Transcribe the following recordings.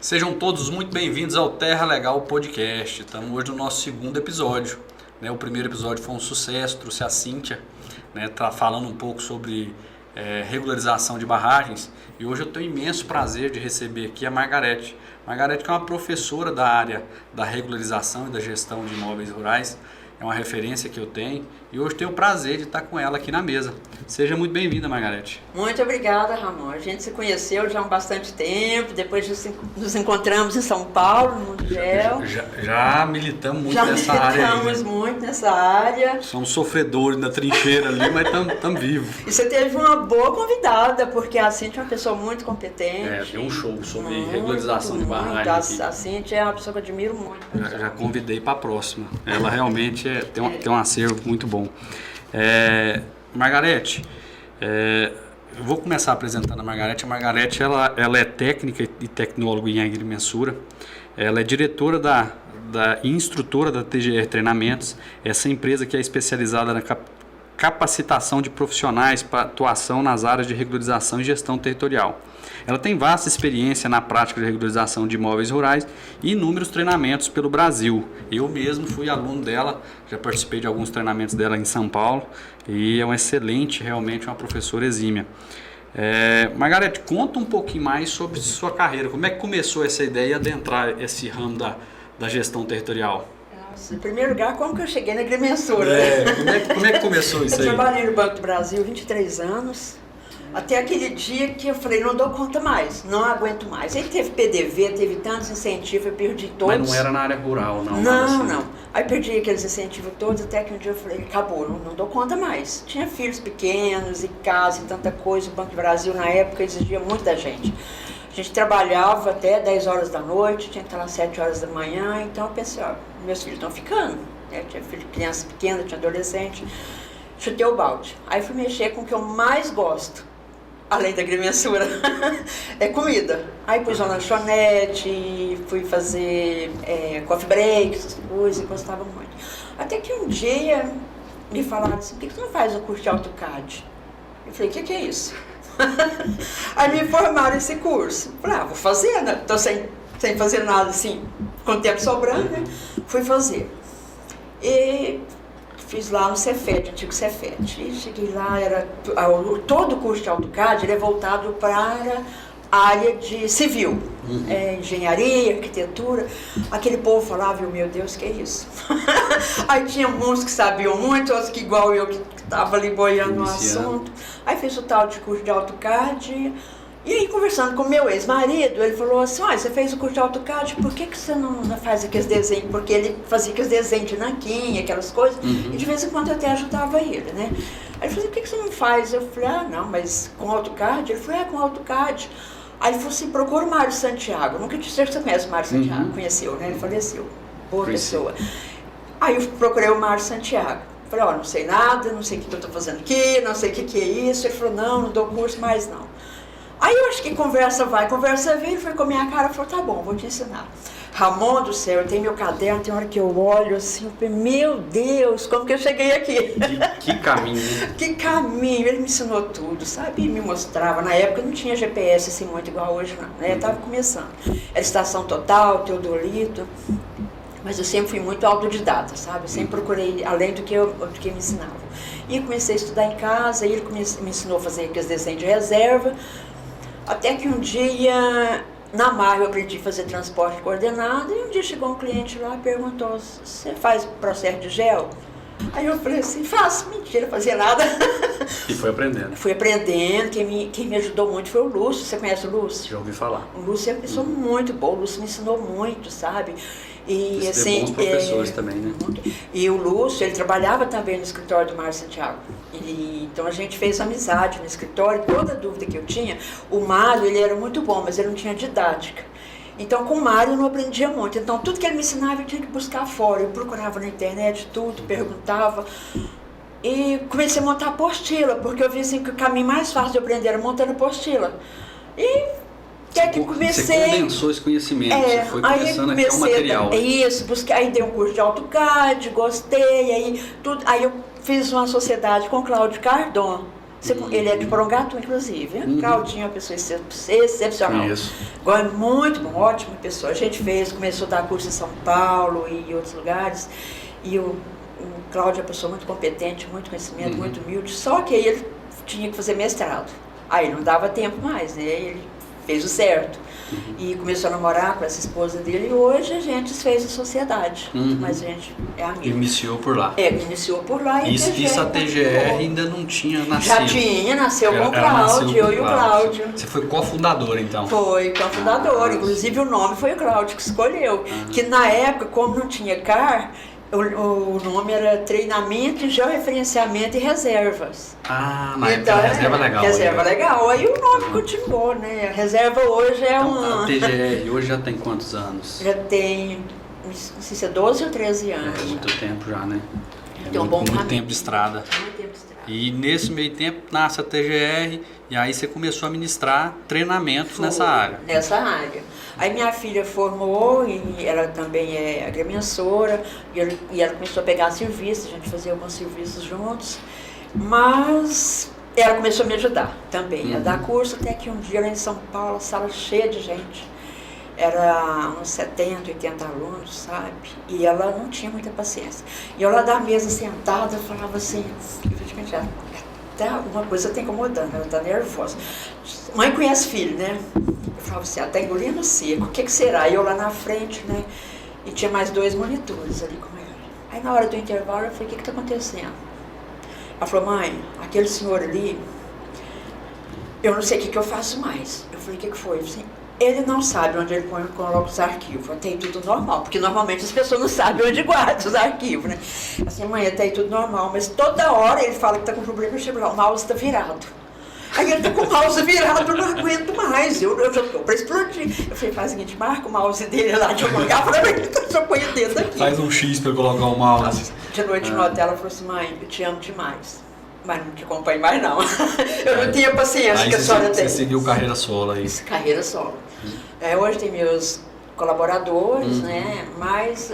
Sejam todos muito bem-vindos ao Terra Legal Podcast. Estamos hoje no nosso segundo episódio. O primeiro episódio foi um sucesso, trouxe a Cíntia, tá falando um pouco sobre regularização de barragens. E hoje eu tenho imenso prazer de receber aqui a Margarete. Margarete que é uma professora da área da regularização e da gestão de imóveis rurais. É uma referência que eu tenho e hoje tenho o prazer de estar com ela aqui na mesa. Seja muito bem-vinda, Margarete. Muito obrigada, Ramon. A gente se conheceu já há bastante tempo, depois nos encontramos em São Paulo, no Mundel. Já militamos muito nessa área. Já militamos muito nessa área. Somos sofredores na trincheira ali, mas estamos vivos. E você teve uma boa convidada, porque a Cíntia é uma pessoa muito competente. Tem um show sobre regularização de barragens. A Cíntia é uma pessoa que eu admiro muito. Já convidei para a próxima. Ela realmente tem um acervo muito bom. Margarete, eu vou começar apresentando a Margarete. A Margarete ela é técnica e tecnóloga em agrimensura. Ela é diretora e instrutora da TGR Treinamentos, essa empresa que é especializada na capacitação de profissionais para atuação nas áreas de regularização e gestão territorial. Ela tem vasta experiência na prática de regularização de imóveis rurais e inúmeros treinamentos pelo Brasil. Eu mesmo fui aluno dela, já participei de alguns treinamentos dela em São Paulo e é realmente uma professora exímia. Margarete, conta um pouquinho mais sobre sua carreira. Como é que começou essa ideia de adentrar esse ramo da gestão territorial? Em primeiro lugar, como que eu cheguei na agrimensura? Como é que começou isso aí? Eu trabalhei no Banco do Brasil 23 anos, até aquele dia que eu falei, não dou conta mais, não aguento mais. Aí teve PDV, teve tantos incentivos, eu perdi todos. Mas não era na área rural, não? Não. Aí perdi aqueles incentivos todos, até que um dia eu falei, acabou, não dou conta mais. Tinha filhos pequenos e casa e tanta coisa, o Banco do Brasil na época exigia muito da gente. A gente trabalhava até 10 horas da noite, tinha que estar às 7 horas da manhã, então eu pensei, meus filhos estão ficando, tinha criança pequena, tinha adolescente, chutei o balde. Aí fui mexer com o que eu mais gosto, além da agrimensura, é comida. Aí pus uma lanchonete, fui fazer coffee break, essas coisas, e gostava muito. Até que um dia me falaram assim, por que você não faz o curso de AutoCAD? Eu falei, o que é isso? Aí me informaram esse curso. Falei, vou fazer, né? Tô sem fazer nada assim, com tempo sobrando, né? Fui fazer. E fiz lá no Cefet, antigo Cefet. E cheguei lá, todo o curso de AutoCAD é voltado para a área de civil, engenharia, arquitetura. Aquele povo falava, meu Deus, que é isso? Aí tinha uns que sabiam muito, outros que igual eu, que estava ali boiando no assunto. Aí fiz o tal de curso de AutoCAD. E aí, conversando com meu ex-marido, ele falou assim, você fez o curso de AutoCAD, por que você não faz aqueles desenhos? Porque ele fazia aqueles desenhos de nanquim, aquelas coisas, e de vez em quando eu até ajudava ele, né? Aí ele falou assim, por que você não faz? Eu falei, não, mas com AutoCAD? Ele falou, com AutoCAD. Aí ele falou assim, procura o Mário Santiago. Nunca te sei se você conhece o Mário Santiago, conheceu, né? Ele faleceu, boa pessoa. Aí eu procurei o Mário Santiago. Falei, não sei nada, não sei o que eu estou fazendo aqui, não sei o que é isso. Ele falou, não dou curso mais não. Aí eu acho que conversa vai, conversa vem, ele foi com a minha cara e falou, tá bom, vou te ensinar. Ramon do céu, eu tenho meu caderno, tem hora que eu olho assim, eu falei, meu Deus, como que eu cheguei aqui? Que caminho, né? Que caminho, ele me ensinou tudo, sabe? Me mostrava, na época não tinha GPS assim muito igual hoje não, né? Eu estava começando. Era Estação Total, Teodolito, mas eu sempre fui muito autodidata, sabe? Eu sempre procurei além do que me ensinavam. E comecei a estudar em casa, e ele me ensinou a fazer aqueles desenhos de reserva, até que um dia, na Mar, eu aprendi a fazer transporte coordenado, e um dia chegou um cliente lá e perguntou, você faz processo de gel? Aí eu falei assim, faço, mentira, fazia nada. E foi aprendendo. Fui aprendendo, quem me ajudou muito foi o Lúcio, você conhece o Lúcio? Já ouvi falar. O Lúcio é uma pessoa muito boa, o Lúcio me ensinou muito, sabe? E assim, bons professores também, né? E o Lúcio, ele trabalhava também no escritório do Mário Santiago. Então a gente fez amizade no escritório, toda dúvida que eu tinha, o Mário, ele era muito bom, mas ele não tinha didática. Então com o Mário eu não aprendia muito, então tudo que ele me ensinava eu tinha que buscar fora, eu procurava na internet tudo, perguntava. E comecei a montar apostila, porque eu vi assim que o caminho mais fácil de aprender era montando apostila. E até que comecei... Você condensou esse conhecimento, você foi começando a criar um material. Isso, aí dei um curso de AutoCAD, gostei, aí eu fiz uma sociedade com o Cláudio Cardon. Ele é de Porongatu, inclusive. Claudinho é uma pessoa excepcional. Isso. Agora, muito bom, ótima pessoa. A gente começou a dar curso em São Paulo e em outros lugares. E o Cláudio é uma pessoa muito competente, muito conhecimento, muito humilde. Só que aí ele tinha que fazer mestrado. Aí não dava tempo mais, né? Ele fez o certo. E começou a namorar com essa esposa dele. E hoje a gente fez a sociedade. Mas a gente é amigo. Iniciou por lá. Iniciou por lá. E isso a TGR ainda não tinha nascido. Já tinha, nasceu com o Cláudio, eu e o Cláudio. Você foi cofundadora, então? Foi cofundadora. Inclusive o nome foi o Cláudio que escolheu. Que na época, como não tinha CAR, o nome era Treinamento, Georreferenciamento e Reservas. Na época reserva legal. Reserva legal. Aí o nome continuou, né? A reserva hoje é A TGR hoje já tem quantos anos? Já tem, não sei se é 12 ou 13 anos. É muito tempo já, né? Muito tempo de estrada. Muito tempo de estrada. E nesse meio tempo nasce a TGR e aí você começou a ministrar treinamentos nessa área. Nessa área. Aí minha filha formou e ela também é agrimensora e ela começou a pegar serviços, a gente fazia alguns serviços juntos, mas ela começou a me ajudar também, a dar curso, até que um dia lá em São Paulo, sala cheia de gente, era uns 70, 80 alunos, sabe? E ela não tinha muita paciência. E eu lá da mesa sentada, eu falava assim, uma coisa está incomodando, ela está nervosa. Mãe conhece filho, né? Eu falava assim, ela está engolindo seco, o que será? E eu lá na frente, né? E tinha mais 2 monitores ali com ela. Aí na hora do intervalo eu falei, o que está acontecendo? Ela falou, mãe, aquele senhor ali, eu não sei o que eu faço mais. Eu falei, o que foi? Eu falei, ele não sabe onde ele coloca os arquivos, até aí tudo normal, porque normalmente as pessoas não sabem onde guardam os arquivos, né? Assim, mãe, até aí tudo normal, mas toda hora ele fala que está com problema, eu chego lá, o mouse está virado. Aí ele está com o mouse virado, eu não aguento mais, eu já estou para explodir. Eu falei, faz o seguinte, marca o mouse dele lá de algum lugar, para ver que eu só ponho o dedo aqui. Faz um X para colocar o mouse. De noite no hotel, ela falou assim, mãe, eu te amo demais. Mas não te acompanho mais não. Eu não tinha paciência que a senhora tem. Você seguiu carreira solo aí? Carreira solo. Hoje tem meus colaboradores, né? Mas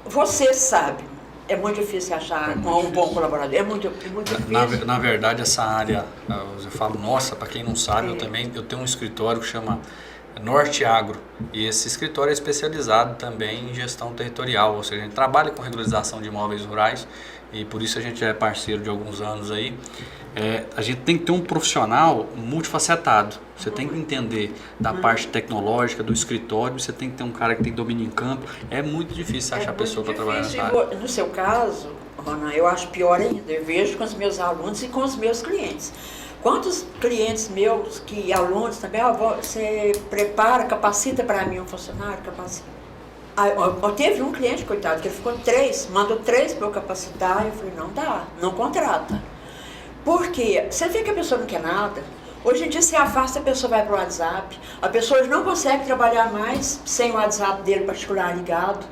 você sabe, é muito difícil achar um bom colaborador. É muito difícil. Na verdade, essa área, eu falo, nossa, para quem não sabe, eu tenho um escritório que chama Norte Agro. E esse escritório é especializado também em gestão territorial, ou seja, a gente trabalha com regularização de imóveis rurais e por isso a gente é parceiro de alguns anos aí. A gente tem que ter um profissional multifacetado. Você tem que entender da parte tecnológica, do escritório, você tem que ter um cara que tem domínio em campo. É muito difícil achar pessoa para trabalhar nessa área. No seu caso, Rona, eu acho pior ainda. Eu vejo com os meus alunos e com os meus clientes. Quantos clientes meus, alunos também, você prepara, capacita para mim um funcionário, capacita. Teve um cliente, coitado, que ele ficou 3, mandou 3 para eu capacitar, eu falei, não dá, não contrata. Por quê? Você vê que a pessoa não quer nada. Hoje em dia você afasta, a pessoa vai para o WhatsApp, a pessoa não consegue trabalhar mais sem o WhatsApp dele particular ligado.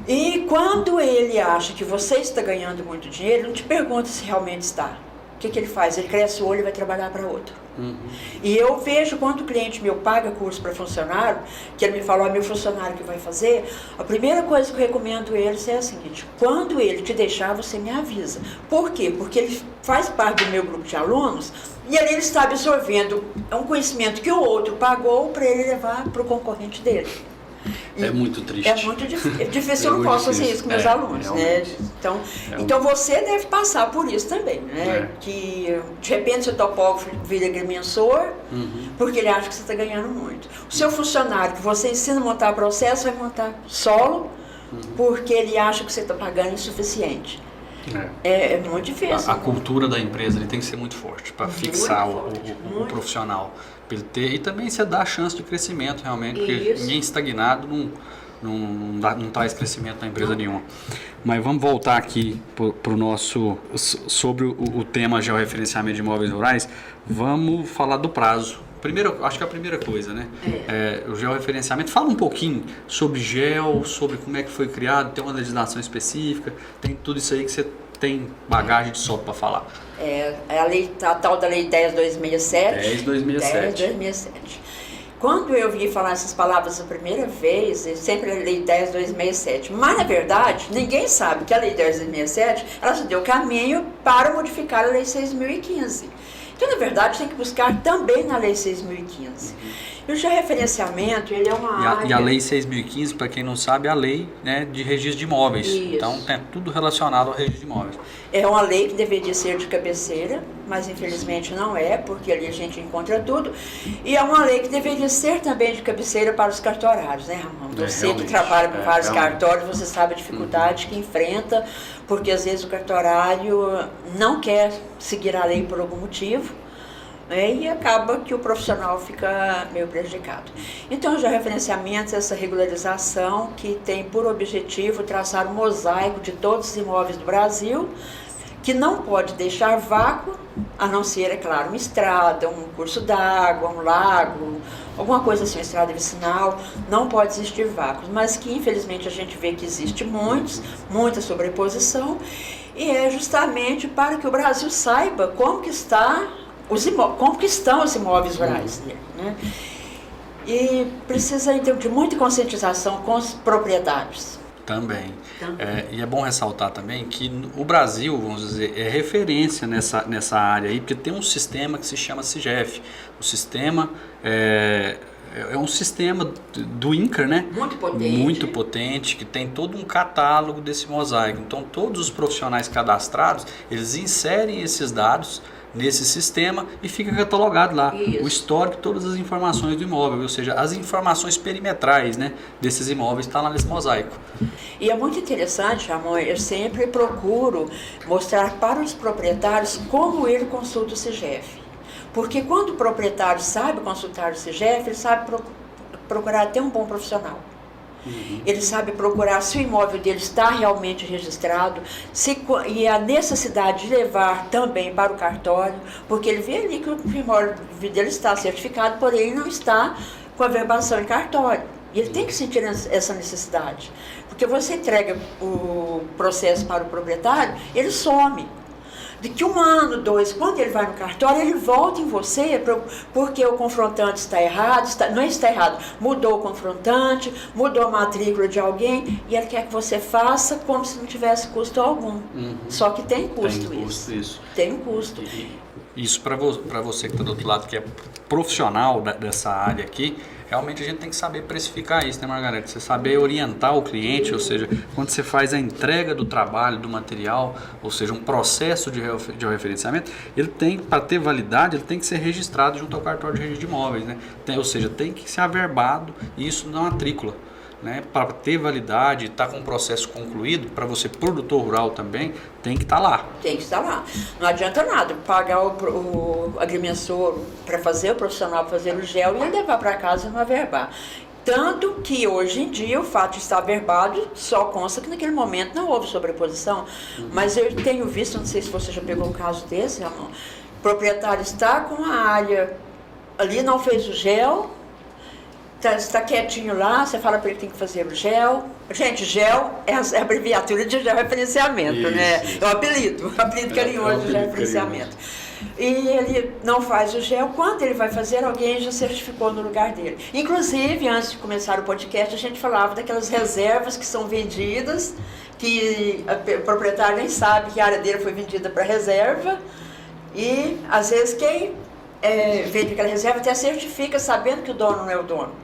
E quando ele acha que você está ganhando muito dinheiro, ele não te pergunta se realmente está. O que ele faz? Ele cresce o olho e vai trabalhar para outro. E eu vejo quando o cliente meu paga curso para funcionário, que ele me falou, meu funcionário que vai fazer, a primeira coisa que eu recomendo eles é a seguinte, quando ele te deixar, você me avisa. Por quê? Porque ele faz parte do meu grupo de alunos e ali ele está absorvendo um conhecimento que o outro pagou para ele levar para o concorrente dele. É muito triste. É muito difícil, eu não posso fazer isso com meus alunos, né? Então você deve passar por isso também, né? Que de repente o seu topógrafo vira agrimensor, porque ele acha que você está ganhando muito. O seu funcionário que você ensina a montar processo vai montar solo, porque ele acha que você está pagando insuficiente. É muito difícil. A cultura da empresa ele tem que ser muito forte para fixar o profissional. E também você dá a chance de crescimento realmente, porque ninguém estagnado não traz crescimento na empresa nenhuma. Mas vamos voltar aqui para o nosso, sobre o tema georreferenciamento de imóveis rurais, vamos falar do prazo. Primeiro, acho que é a primeira coisa, né? O georreferenciamento. Fala um pouquinho sobre geo, sobre como é que foi criado, tem uma legislação específica, tem tudo isso aí que você tem bagagem de solo para falar. A tal da Lei 10.267. 10.267. Quando eu vi falar essas palavras a primeira vez, eu sempre a Lei 10.267, mas na verdade ninguém sabe que a Lei 10.267 ela já deu caminho para modificar a Lei 6.015. Então, na verdade, tem que buscar também na Lei 6.015. E o georreferenciamento, ele é uma área... E a Lei 6.015, para quem não sabe, é a lei, né, de registro de imóveis. Isso. Então, tem tudo relacionado ao registro de imóveis. É uma lei que deveria ser de cabeceira, mas infelizmente não é, porque ali a gente encontra tudo. E é uma lei que deveria ser também de cabeceira para os cartorários, né, Ramon? Você que trabalha com vários cartórios, você sabe a dificuldade que enfrenta, porque às vezes o cartorário não quer seguir a lei por algum motivo, e acaba que o profissional fica meio prejudicado. Então, o georreferenciamento é essa regularização que tem por objetivo traçar um mosaico de todos os imóveis do Brasil, que não pode deixar vácuo, a não ser, é claro, uma estrada, um curso d'água, um lago, alguma coisa assim, uma estrada vicinal, não pode existir vácuos, mas que infelizmente a gente vê que existe muita sobreposição, e é justamente para que o Brasil saiba como que estão os imóveis rurais dele, né? E precisa então de muita conscientização com os proprietários. Também. E é bom ressaltar também que o Brasil, vamos dizer, é referência nessa área aí, porque tem um sistema que se chama SIGEF. O sistema é um sistema do INCRA, né? Muito potente, que tem todo um catálogo desse mosaico. Então, todos os profissionais cadastrados, eles inserem esses dados nesse sistema e fica catalogado lá. Isso. O histórico, todas as informações do imóvel, ou seja, as informações perimetrais, né, desses imóveis estão lá nesse mosaico. E é muito interessante, amor, eu sempre procuro mostrar para os proprietários como ele consulta o SIGEF. Porque quando o proprietário sabe consultar o SIGEF, ele sabe procurar até um bom profissional. Ele sabe procurar se o imóvel dele está realmente registrado, e a necessidade de levar também para o cartório, porque ele vê ali que o imóvel dele está certificado, porém ele não está com a verbação em cartório. E ele tem que sentir essa necessidade, porque você entrega o processo para o proprietário, ele some. Daqui 1 ano, 2, quando ele vai no cartório, ele volta em você porque o confrontante está errado, não está errado, mudou o confrontante, mudou a matrícula de alguém, e ele quer que você faça como se não tivesse custo algum. Só que tem custo, isso. Tem um custo. Isso para você que está do outro lado, que é profissional dessa área aqui, realmente a gente tem que saber precificar isso, né, Margarete? Você saber orientar o cliente, ou seja, quando você faz a entrega do trabalho, do material, ou seja, um processo de referenciamento, ele tem, para ter validade, ele tem que ser registrado junto ao cartório de registro de imóveis, né? Ou seja, tem que ser averbado, e isso na matrícula. Né, para ter validade, estar com o processo concluído, para você, produtor rural também, tem que estar lá. Tem que estar lá. Não adianta nada pagar o agrimensor para fazer, o profissional para fazer o gel e ele levar para casa e não averbar. Tanto que hoje em dia o fato de estar averbado só consta que naquele momento não houve sobreposição. Mas eu tenho visto, não sei se você já pegou um caso desse, Ramon, o proprietário está com a área ali, não fez o gel, está quietinho lá, você fala para ele que tem que fazer o gel. Gente, gel é a abreviatura de georreferenciamento, né? É o apelido carinhoso de georreferenciamento. E ele não faz o gel, quando ele vai fazer, alguém já certificou no lugar dele. Inclusive, antes de começar o podcast, a gente falava daquelas reservas que são vendidas, que o proprietário nem sabe que a área dele foi vendida para reserva, e às vezes quem vende aquela reserva até certifica sabendo que o dono não é o dono.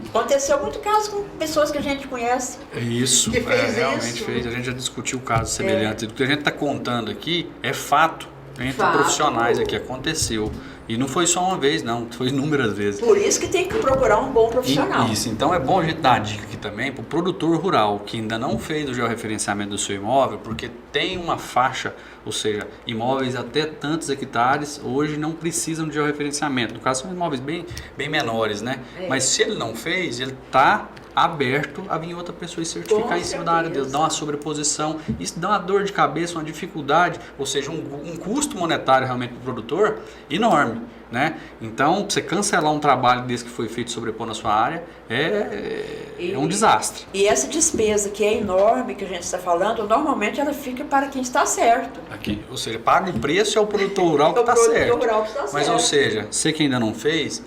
Aconteceu muito caso com pessoas que a gente conhece. Isso, que fez realmente fez. A gente já discutiu casos semelhantes. O que a gente está contando aqui é fato. Entre profissionais aqui aconteceu. E não foi só uma vez, não, foi inúmeras vezes. Por isso que tem que procurar um bom profissional. Isso, então é bom a gente dar a dica aqui também para o produtor rural que ainda não fez o georreferenciamento do seu imóvel, porque tem uma faixa, ou seja, imóveis até tantos hectares hoje não precisam de georreferenciamento. No caso, são imóveis bem menores, né? Mas se ele não fez, ele está aberto a vir outra pessoa e certificar em cima da área dele, dar uma sobreposição. Isso dá uma dor de cabeça, uma dificuldade, ou seja, um custo monetário realmente para o produtor enorme, né? Então, você cancelar um trabalho desse que foi feito sobrepondo a sua área é um desastre. E essa despesa que é enorme, que a gente está falando, normalmente ela fica para quem está certo. Aqui, ou seja, paga o preço é o produtor rural que está certo. Rural que está Mas, certo. Ou seja, você que ainda não fez,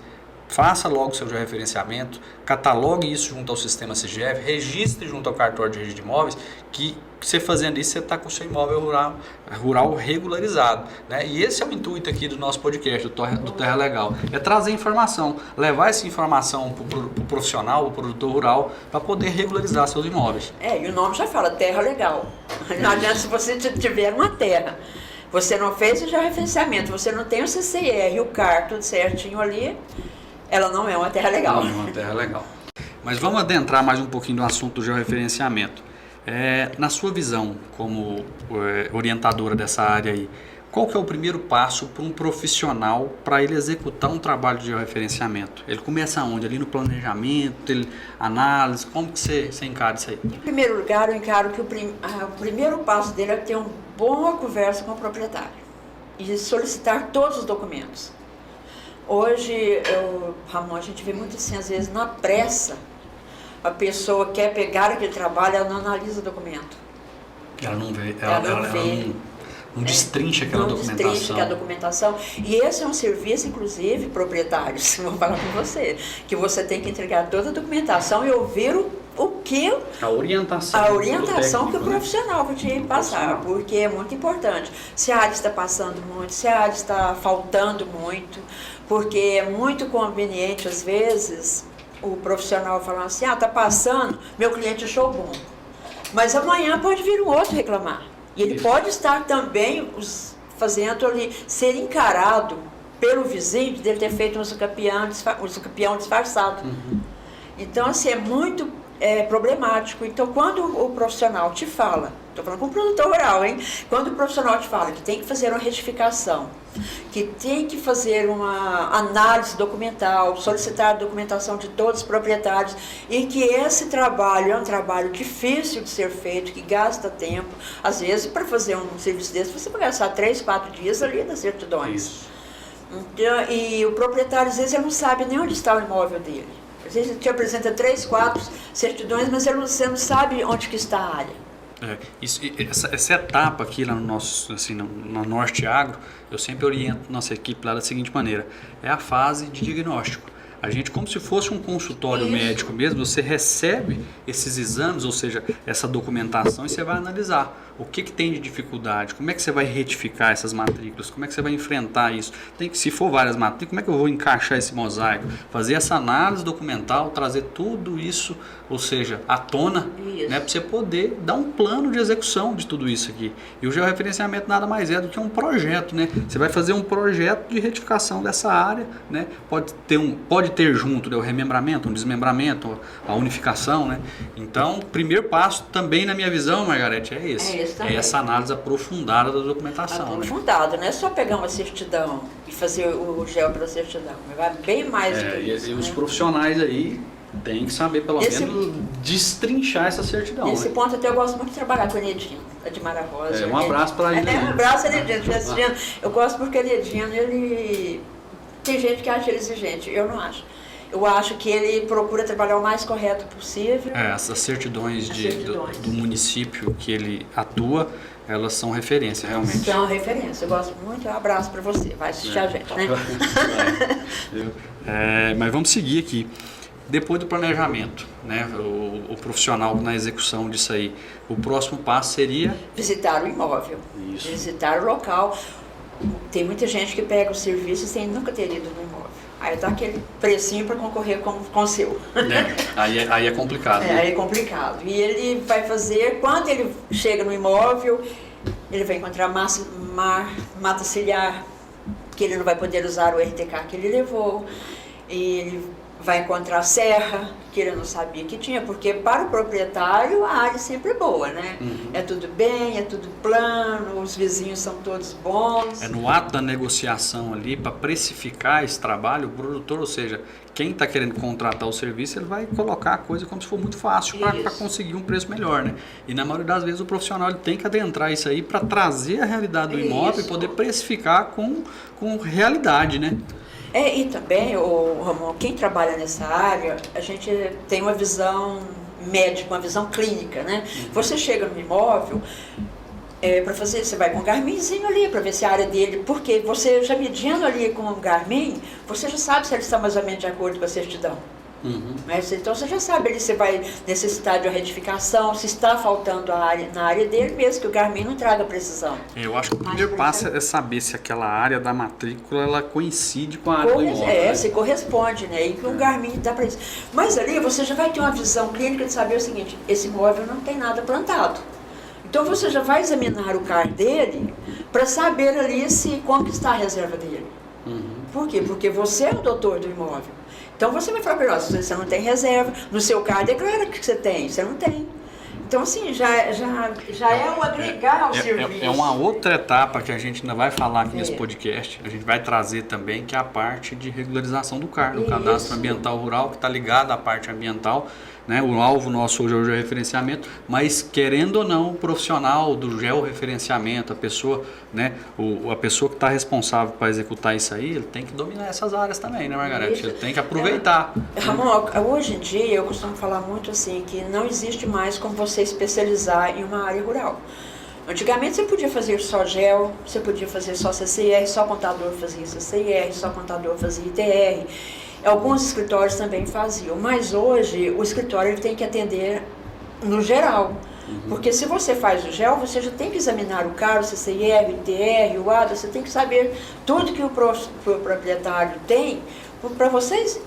faça logo o seu georreferenciamento, catalogue isso junto ao sistema CIGEV, registre junto ao cartório de registro de imóveis, que você fazendo isso, você está com o seu imóvel rural regularizado. Né? E esse é o intuito aqui do nosso podcast, do Terra Legal, é trazer informação, levar essa informação para o profissional, o produtor rural, para poder regularizar seus imóveis. E o nome já fala, Terra Legal. Não adianta se você tiver uma terra, você não fez o georreferenciamento, você não tem o CCR, o CAR, tudo certinho ali, ela não é uma terra legal. Não é uma terra legal. Mas vamos adentrar mais um pouquinho no assunto do georreferenciamento. Na sua visão, como orientadora dessa área aí, qual que é o primeiro passo para um profissional para ele executar um trabalho de georreferenciamento? Ele começa onde? Ali no planejamento, análise, como que você encara isso aí? Em primeiro lugar, eu encaro que o primeiro passo dele é ter uma boa conversa com o proprietário e solicitar todos os documentos. Hoje, Ramon, a gente vê muito assim, às vezes na pressa, a pessoa quer pegar aquele trabalho, ela não analisa o documento. Ela não vê, ela não destrincha aquela documentação. Não destrincha aquela documentação. E esse é um serviço, inclusive, proprietários, vou falar com você, que você tem que entregar toda a documentação e ouvir a orientação que o profissional vai te passar, porque é muito importante. Se a área está passando muito, se a área está faltando muito, porque é muito conveniente, às vezes, o profissional falar assim, está passando, meu cliente achou bom. Mas amanhã pode vir um outro reclamar. E ele pode estar também fazendo ali, ser encarado pelo vizinho dele ter feito um usucapião disfarçado. Uhum. Então, assim, é muito problemático. Então, quando o profissional te fala, estou falando com o produtor rural, hein? Quando o profissional te fala que tem que fazer uma retificação, que tem que fazer uma análise documental, solicitar a documentação de todos os proprietários e que esse trabalho é um trabalho difícil de ser feito, que gasta tempo. Às vezes, para fazer um serviço desse, você vai gastar 3, 4 dias ali nas certidões. Então, e o proprietário, às vezes, ele não sabe nem onde está o imóvel dele. Às vezes, ele te apresenta 3, 4 certidões, mas você não sabe onde que está a área. Essa etapa aqui lá no nosso, assim, no Norte Agro, eu sempre oriento nossa equipe lá da seguinte maneira: é a fase de diagnóstico. A gente, como se fosse um consultório médico mesmo, você recebe esses exames, ou seja, essa documentação, e você vai analisar o que tem de dificuldade, como é que você vai retificar essas matrículas, como é que você vai enfrentar isso. Se for várias matrículas, como é que eu vou encaixar esse mosaico? Fazer essa análise documental, trazer tudo isso, ou seja, à tona, né, para você poder dar um plano de execução de tudo isso aqui. E o georreferenciamento nada mais é do que um projeto, né? Você vai fazer um projeto de retificação dessa área, né? Pode ter junto, né, o remembramento, um desmembramento, a unificação, né? Então, o primeiro passo também, na minha visão, Margarete, é esse. É essa análise aprofundada da documentação. Aprofundada, não é só pegar uma certidão e fazer o gel pela certidão. Vai bem mais do que isso. E os profissionais aí têm que saber, pelo menos, destrinchar essa certidão. Nesse ponto, até eu gosto muito de trabalhar com a Enedino, a de Mara Rosa. Um abraço para ele. Um abraço, Enedino. Eu gosto porque o Enedino, ele... Tem gente que acha ele exigente, eu não acho. Eu acho que ele procura trabalhar o mais correto possível. Essas certidões do município que ele atua, elas são referência, realmente. São referência. Eu gosto muito. Um abraço para você. Vai assistir a gente, né? Mas vamos seguir aqui. Depois do planejamento, né, o profissional na execução disso aí, o próximo passo seria? Visitar o imóvel. Isso. Visitar o local. Tem muita gente que pega os serviços sem nunca ter ido no imóvel. Aí dá aquele precinho para concorrer com o seu. Aí é complicado. Aí é complicado. E ele vai fazer, quando ele chega no imóvel, ele vai encontrar mata ciliar, que ele não vai poder usar o RTK que ele levou. E ele vai encontrar serra, que ele não sabia que tinha, porque para o proprietário a área sempre é boa, né? Uhum. É tudo bem, é tudo plano, os vizinhos são todos bons. No ato da negociação ali, para precificar esse trabalho, o produtor, ou seja, quem está querendo contratar o serviço, ele vai colocar a coisa como se for muito fácil para conseguir um preço melhor, né? E na maioria das vezes o profissional ele tem que adentrar isso aí para trazer a realidade do imóvel e poder precificar com realidade, né? E também, Ramon, quem trabalha nessa área, a gente tem uma visão médica, uma visão clínica, né? Você chega no imóvel, Para fazer, você vai com um Garminzinho ali para ver se a área dele, porque você já medindo ali com um Garmin, você já sabe se ele está mais ou menos de acordo com a certidão. Mas, então você já sabe ali se vai necessitar de uma retificação, se está faltando na área dele, mesmo que o Garmin não traga precisão. Eu acho que o primeiro passo é saber se aquela área da matrícula ela coincide com a área do imóvel. Né? Se corresponde, né? E que o Garmin dá para isso. Mas ali você já vai ter uma visão clínica de saber o seguinte: esse imóvel não tem nada plantado. Então você já vai examinar o CAR dele para saber ali como que está a reserva dele. Por quê? Porque você é o doutor do imóvel. Então você vai falar para ele: você não tem reserva, no seu CAR declara que você tem, você não tem. Então assim, já é o agregar ao serviço. É uma outra etapa que a gente ainda vai falar aqui nesse podcast, a gente vai trazer também, que é a parte de regularização do CAR, do Cadastro Ambiental Rural, que está ligado à parte ambiental. Né, o alvo nosso hoje é o georreferenciamento, mas querendo ou não, o profissional do georreferenciamento, a pessoa, né, a pessoa que está responsável para executar isso aí, ele tem que dominar essas áreas também, né, Margarete? Ele tem que aproveitar. Ramon, hoje em dia eu costumo falar muito assim, que não existe mais como você especializar em uma área rural. Antigamente você podia fazer só gel, você podia fazer só CCR, só contador fazia CCR, só contador fazia ITR. Alguns escritórios também faziam, mas hoje o escritório ele tem que atender no geral. Porque se você faz o gel, você já tem que examinar o CAR, o CCR, o ITR, o ADA, você tem que saber tudo que o proprietário tem para vocês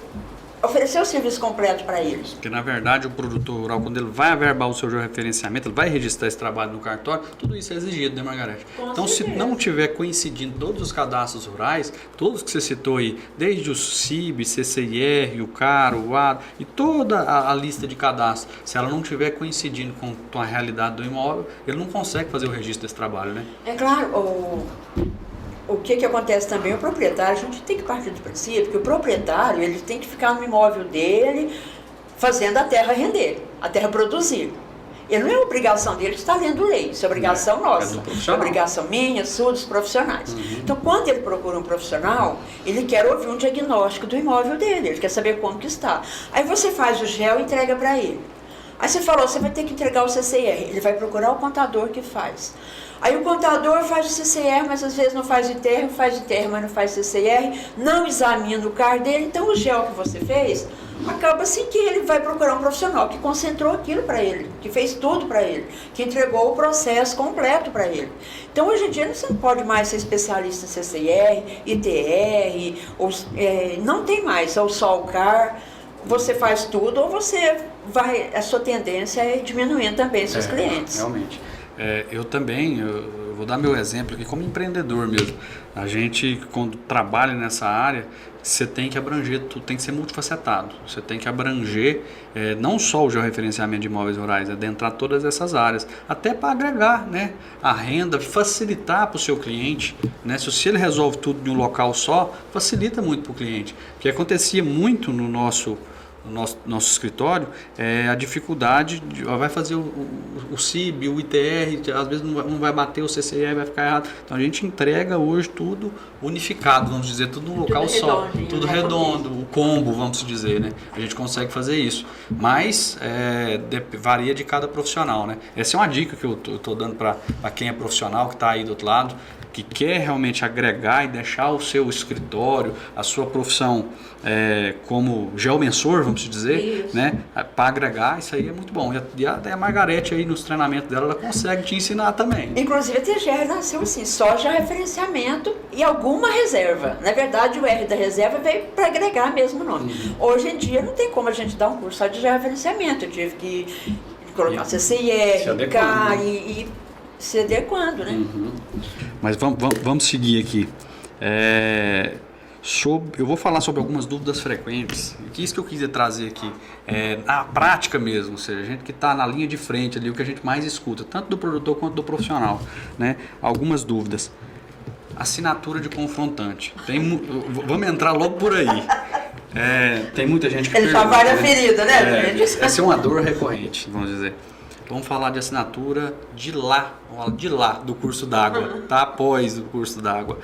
oferecer o serviço completo para eles. Porque, na verdade, o produtor rural, quando ele vai averbar o seu georreferenciamento, ele vai registrar esse trabalho no cartório, tudo isso é exigido, né, Margarete? Então, se não tiver coincidindo todos os cadastros rurais, todos que você citou aí, desde o CIB, CCIR, o CAR, o ADA, e toda a lista de cadastros, se ela não tiver coincidindo com a realidade do imóvel, ele não consegue fazer o registro desse trabalho, né? É claro, o que acontece também, o proprietário, a gente tem que partir do princípio que o proprietário ele tem que ficar no imóvel dele, fazendo a terra render, a terra produzir. Ele não é obrigação dele estar lendo lei, isso é obrigação nossa, é obrigação minha, sua, dos profissionais. Então, quando ele procura um profissional, ele quer ouvir um diagnóstico do imóvel dele, ele quer saber como que está. Aí você faz o gel e entrega para ele. Aí você falou, você vai ter que entregar o CCR, ele vai procurar o contador que faz. Aí o contador faz o CCR, mas às vezes não faz ITR, mas não faz CCR, não examina o CAR dele, então o gel que você fez, acaba assim que ele vai procurar um profissional que concentrou aquilo para ele, que fez tudo para ele, que entregou o processo completo para ele. Então hoje em dia você não pode mais ser especialista em CCR, ITR, não tem mais, ou só o CAR. Você faz tudo ou você vai, a sua tendência é diminuindo também seus clientes. Realmente. Eu também, eu vou dar meu exemplo aqui como empreendedor mesmo. A gente, quando trabalha nessa área, você tem que abranger tudo, tem que ser multifacetado. Você tem que abranger não só o georreferenciamento de imóveis rurais, adentrar todas essas áreas, até para agregar, né, a renda, facilitar para o seu cliente. Né? Se ele resolve tudo em um local só, facilita muito para o cliente. Porque acontecia muito no nosso escritório, a dificuldade, vai fazer o CIB, o ITR, às vezes não vai bater o CCR, vai ficar errado. Então a gente entrega hoje tudo unificado, vamos dizer, tudo num local só, tudo redondo, o combo, vamos dizer, né? A gente consegue fazer isso, mas varia de cada profissional, né? Essa é uma dica que eu estou dando para quem é profissional, que está aí do outro lado, que quer realmente agregar e deixar o seu escritório, a sua profissão como geomensor, vamos dizer, né, para agregar, isso aí é muito bom. E a Margarete aí nos treinamentos dela, ela consegue te ensinar também. Inclusive a TGR nasceu assim, só já referenciamento e alguma reserva. Na verdade o R da reserva veio para agregar mesmo o nome. Hoje em dia não tem como a gente dar um curso só de georreferenciamento, eu tive que colocar CCIR, CAR e se adequando, né? Mas vamos seguir aqui. Eu vou falar sobre algumas dúvidas frequentes, que isso que eu quis trazer aqui, na prática mesmo, ou seja, a gente que está na linha de frente ali, o que a gente mais escuta, tanto do produtor quanto do profissional, né? Algumas dúvidas. Assinatura de confrontante. Vamos entrar logo por aí. Tem muita gente que ele já vai na ferida, né? Essa é uma dor recorrente, vamos dizer. Vamos falar de assinatura de lá do curso d'água, tá? Após o curso d'água.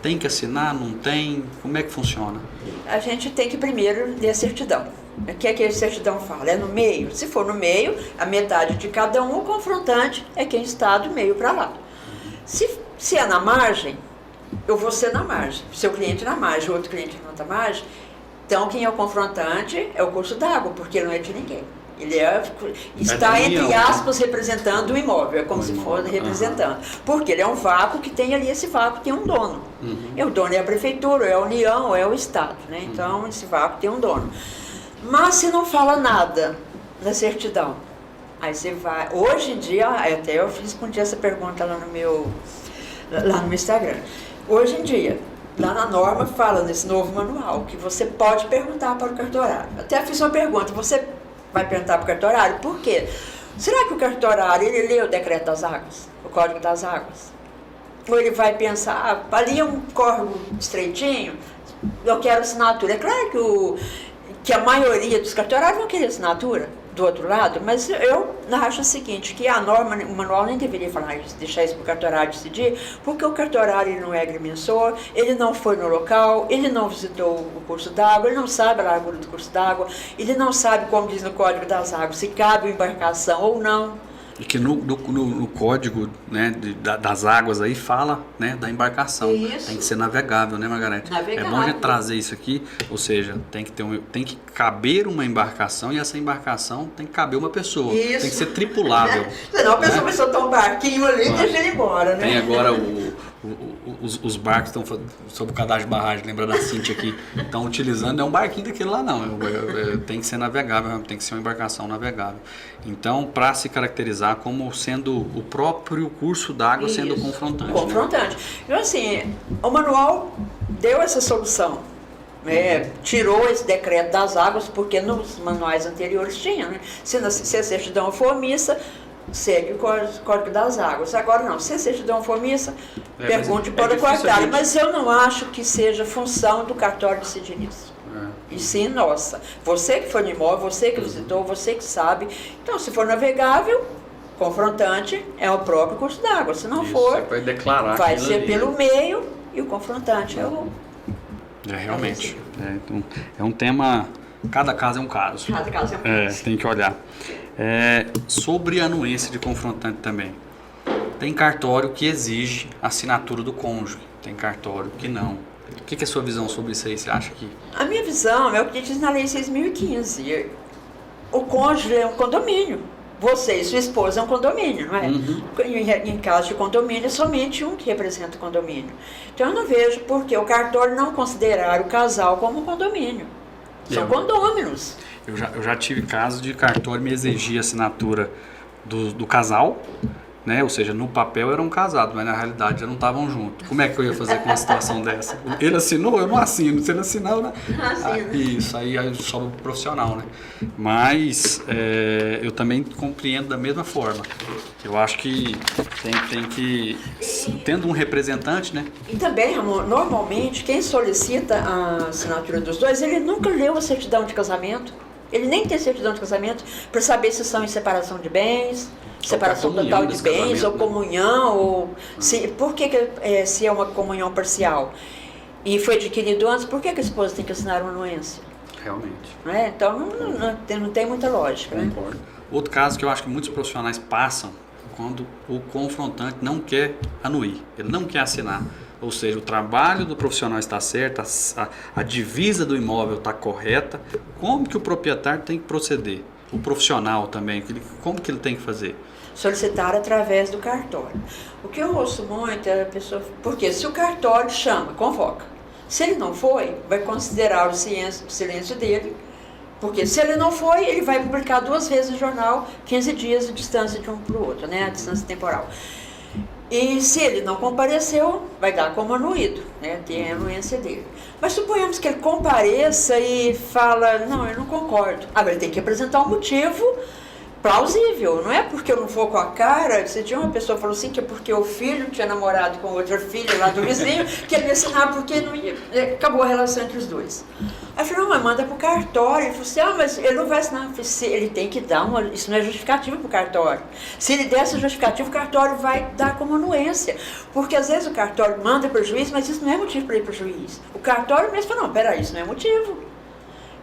Tem que assinar, não tem? Como é que funciona? A gente tem que primeiro ler a certidão. O que é que a certidão fala? É no meio? Se for no meio, a metade de cada um, o confrontante é quem está do meio para lá. Se é na margem, eu vou ser na margem. Seu cliente na margem, outro cliente na margem. Então, quem é o confrontante é o curso d'água, porque ele não é de ninguém. Ele está, entre aspas, representando o imóvel, é como se fosse representando. Porque ele é um vácuo que tem ali, esse vácuo tem um dono. E o dono é a prefeitura, é a União, é o Estado. Né? Então, esse vácuo tem um dono. Mas se não fala nada na certidão, aí você vai... Hoje em dia, até eu respondi essa pergunta lá no meu Instagram. Hoje em dia, lá na norma fala nesse novo manual, que você pode perguntar para o cartorário. Até fiz uma pergunta, você vai perguntar para o cartorário, por quê? Será que o cartorário, ele lê o decreto das águas, o código das águas? Ou ele vai pensar, ali é um córrego estreitinho, eu quero assinatura. É claro que a maioria dos cartorários vão querer assinatura do outro lado, mas eu acho o seguinte, que a norma, o manual nem deveria falar isso, deixar isso para o cartorário decidir, porque o cartorário ele não é agrimensor, ele não foi no local, ele não visitou o curso d'água, ele não sabe a largura do curso d'água, ele não sabe, como diz no Código das Águas, se cabe embarcação ou não. E que no código, né, das águas aí fala, né, da embarcação. Isso. Tem que ser navegável, né, Margarete? Navegável. É bom a gente trazer isso aqui, ou seja, tem que caber uma embarcação e essa embarcação tem que caber uma pessoa. Isso. Tem que ser tripulável. Senão a pessoa né? vai soltar um barquinho ali e deixa ele embora, né? Tem agora os barcos que estão sob o cadastro de barragem, lembra da Cintia aqui, estão utilizando, é um barquinho daquele lá não, tem que ser navegável, tem que ser uma embarcação navegável. Então, para se caracterizar como sendo o próprio curso d'água sendo confrontante. Confrontante. Né? Então, assim, o manual deu essa solução. Tirou esse decreto das águas, porque nos manuais anteriores tinha, né? Se a certidão for omissa, segue o Código das Águas. Agora não, se a certidão for omissa, pergunte para o cartório. Mas eu não acho que seja função do cartório decidir isso. E sim, nossa. Você que foi no imóvel, você que visitou, você que sabe. Então, se for navegável, confrontante é o próprio curso d'água. Se não for, vai declarar vai ser ali. Pelo meio e o confrontante é o... Realmente. Então, é um tema... Cada caso é um caso. Cada caso é um caso. Tem que olhar. Sobre a anuência de confrontante também. Tem cartório que exige assinatura do cônjuge. Tem cartório que não. O que é a sua visão sobre isso aí? Você acha que... A minha visão é o que diz na Lei 6.015. O cônjuge é um condomínio. Você e sua esposa é um condomínio, não é? Em caso de condomínio, é somente um que representa o condomínio. Então, eu não vejo por que o cartório não considerar o casal como um condomínio. São condôminos. Eu já tive casos de cartório me exigir assinatura do casal, né? Ou seja, no papel eram casados, mas na realidade já não estavam juntos. Como é que eu ia fazer com uma situação dessa? Ele assinou, eu não assino. Se ele assinar, eu não assino. Isso, aí sobra pro profissional, né? Mas eu também compreendo da mesma forma. Eu acho que tem que... Tendo um representante, né? E também, Ramon, normalmente, quem solicita a assinatura dos dois, ele nunca leu a certidão de casamento. Ele nem tem certidão de casamento para saber se são em separação de bens, separação total de bens, ou comunhão, ou por que se é uma comunhão parcial e foi adquirido antes, por que a esposa tem que assinar uma anuência? Realmente. Então não tem muita lógica. Concordo. Né? Outro caso que eu acho que muitos profissionais passam quando o confrontante não quer anuir, ele não quer assinar. Ou seja, o trabalho do profissional está certo, a divisa do imóvel está correta. Como que o proprietário tem que proceder? O profissional também, como que ele tem que fazer? Solicitar através do cartório. O que eu ouço muito é a pessoa... Porque se o cartório chama, convoca. Se ele não foi, vai considerar o silêncio dele. Porque se ele não foi, ele vai publicar 2 vezes no jornal, 15 dias de distância de um para o outro, né? A distância temporal. E se ele não compareceu, vai dar como anuído, né? Tem a anuência dele. Mas suponhamos que ele compareça e fala, não, eu não concordo. Agora ele tem que apresentar um motivo plausível, não é porque eu não for com a cara. Você tinha uma pessoa que falou assim, que é porque o filho tinha namorado com outra filha lá do vizinho, que ele ia assinar porque não ia, acabou a relação entre os dois. Aí eu falei, não, mas manda pro cartório. Ele falou assim, mas ele não vai assinar. Eu falei, ele tem que dar isso não é justificativo pro cartório. Se ele der essa justificativa, o cartório vai dar como anuência. Porque às vezes o cartório manda para o juiz, mas isso não é motivo para ir para o juiz. O cartório mesmo fala, não, peraí, isso não é motivo.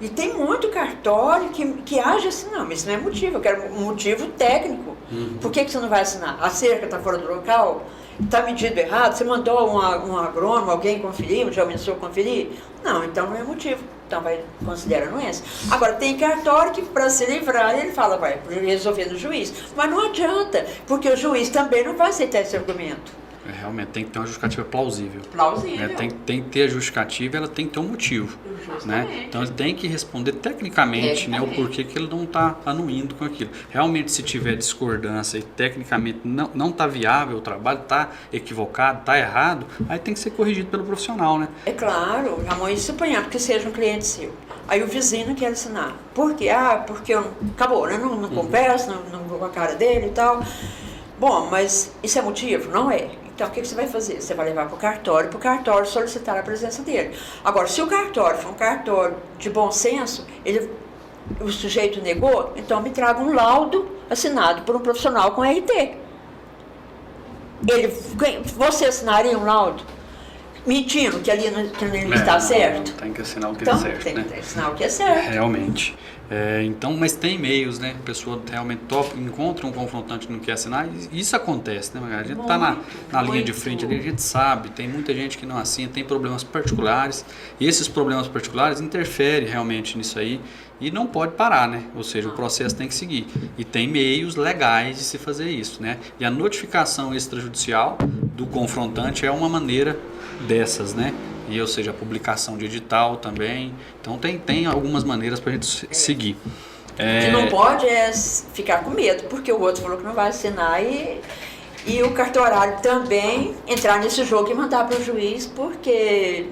E tem muito cartório que age assim, não, mas isso não é motivo, eu quero um motivo técnico. Por que você não vai assinar? A cerca está fora do local? está medido errado, você mandou um agrônomo, alguém conferir, um geomensor conferir? Não, então não é motivo. Então vai considerar anuência. Agora, tem cartório que para se livrar, ele fala, vai resolver no juiz. Mas não adianta, porque o juiz também não vai aceitar esse argumento. Realmente tem que ter uma justificativa plausível. Plausível. Tem que ter a justificativa, ela tem que ter um motivo. Né? Então ele tem que responder tecnicamente, né, o porquê que ele não está anuindo com aquilo. Realmente, se tiver discordância e tecnicamente não está viável o trabalho, está equivocado, está errado, aí tem que ser corrigido pelo profissional, né? É claro, Ramon, suponhamos que seja um cliente seu. Aí o vizinho não quer assinar. Por quê? Porque acabou, né? Não conversa, não vou com a cara dele e tal. Bom, mas isso é motivo? Não é. Então, o que você vai fazer? Você vai levar para o cartório solicitar a presença dele. Agora, se o cartório for um cartório de bom senso, o sujeito negou, então me traga um laudo assinado por um profissional com RT. Você assinaria um laudo? Mentindo que ali não está certo? Tem que assinar o que então, é certo. Tem né? que assinar o que é certo. Realmente. Então, mas tem meios, né? A pessoa realmente encontra um confrontante que não quer assinar, e isso acontece, né, Margarida? A gente está na linha de frente ali, a gente sabe, tem muita gente que não assina, tem problemas particulares, e esses problemas particulares interferem realmente nisso aí, e não pode parar, né? Ou seja, o processo tem que seguir. E tem meios legais de se fazer isso, né? E a notificação extrajudicial do confrontante é uma maneira dessas, né? E, ou seja, a publicação de edital também. Então tem algumas maneiras para a gente seguir. O que não pode é ficar com medo, porque o outro falou que não vai assinar e o cartorário também entrar nesse jogo e mandar para o juiz, porque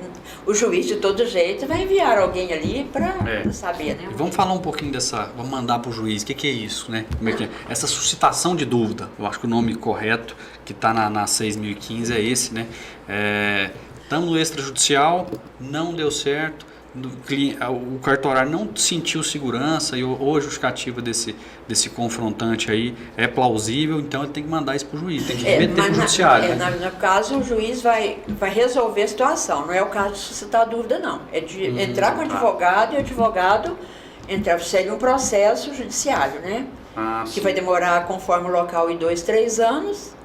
o juiz de todo jeito vai enviar alguém ali para saber, né? Vamos falar um pouquinho vamos mandar para o juiz, o que é isso, né? Como é que é? Essa suscitação de dúvida, eu acho que o nome correto que está na 6.015 é esse, né? Estamos no extrajudicial, não deu certo, o cartorário não sentiu segurança ou a justificativa desse confrontante aí é plausível, então ele tem que mandar isso para o juiz, tem que meter para o judiciário. No caso, o juiz vai resolver a situação, não é o caso de suscitar dúvida, não. É de entrar com o advogado e o advogado seria um processo judiciário, né? Que vai demorar, conforme o local, 2-3 anos.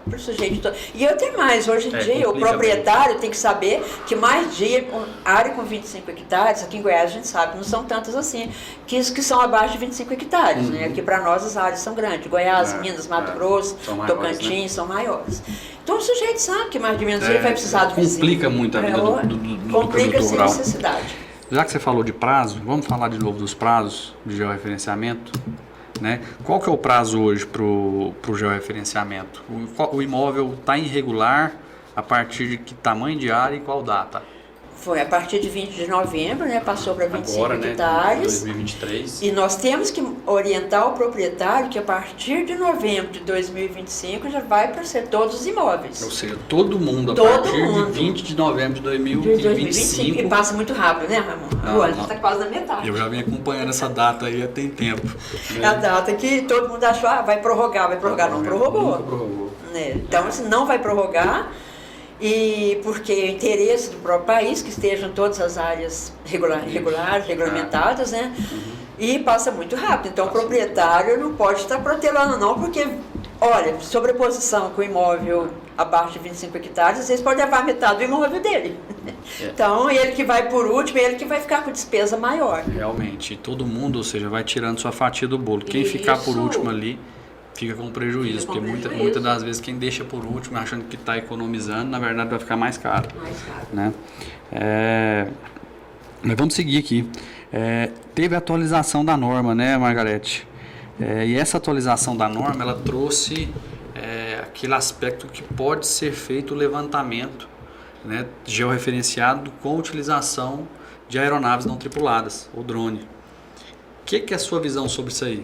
Para o sujeito todo. E até mais, hoje em dia, o proprietário tem que saber que mais dia, área com 25 hectares, aqui em Goiás a gente sabe, não são tantas assim, que são abaixo de 25 hectares, né? Aqui para nós as áreas são grandes, Goiás, Minas, Mato Grosso, Tocantins, né? São maiores. Então o sujeito sabe que mais de menos dia vai precisar do vizinho. Complica muito a vida do complica sem rural. necessidade. Já que você falou de prazo, vamos falar de novo dos prazos de georreferenciamento? Né? Qual que é o prazo hoje para o georreferenciamento? O imóvel está irregular a partir de que tamanho de área e qual data? Foi a partir de 20 de novembro, né? Passou para 25 Agora, hectares. Né? 2023. E nós temos que orientar o proprietário que a partir de novembro de 2025 já vai para ser todos os imóveis. Ou seja, todo mundo partir de 20 de novembro de 2025. E passa muito rápido, né, Ramon? O ano está quase na metade. Eu já venho acompanhando essa data aí há tem tempo. Né? É a data que todo mundo achou, vai prorrogar. Não prorrogou. Nunca prorrogou. Né? Então, assim, não vai prorrogar. E porque é interesse do próprio país que estejam todas as áreas regulamentadas, né? E passa muito rápido. Então o proprietário não pode estar protelando não, porque, olha, sobreposição com o imóvel abaixo de 25 hectares, às vezes pode levar metade do imóvel dele. Então ele que vai por último, ele que vai ficar com despesa maior. Realmente, todo mundo, ou seja, vai tirando sua fatia do bolo. Quem ficar por último ali fica com prejuízo, porque muitas das vezes quem deixa por último achando que está economizando, na verdade vai ficar mais caro. Né? Mas vamos seguir aqui. Teve a atualização da norma, né, Margarete? E essa atualização da norma, ela trouxe aquele aspecto que pode ser feito o levantamento, né, georreferenciado com utilização de aeronaves não tripuladas, ou drone. O que é a sua visão sobre isso aí?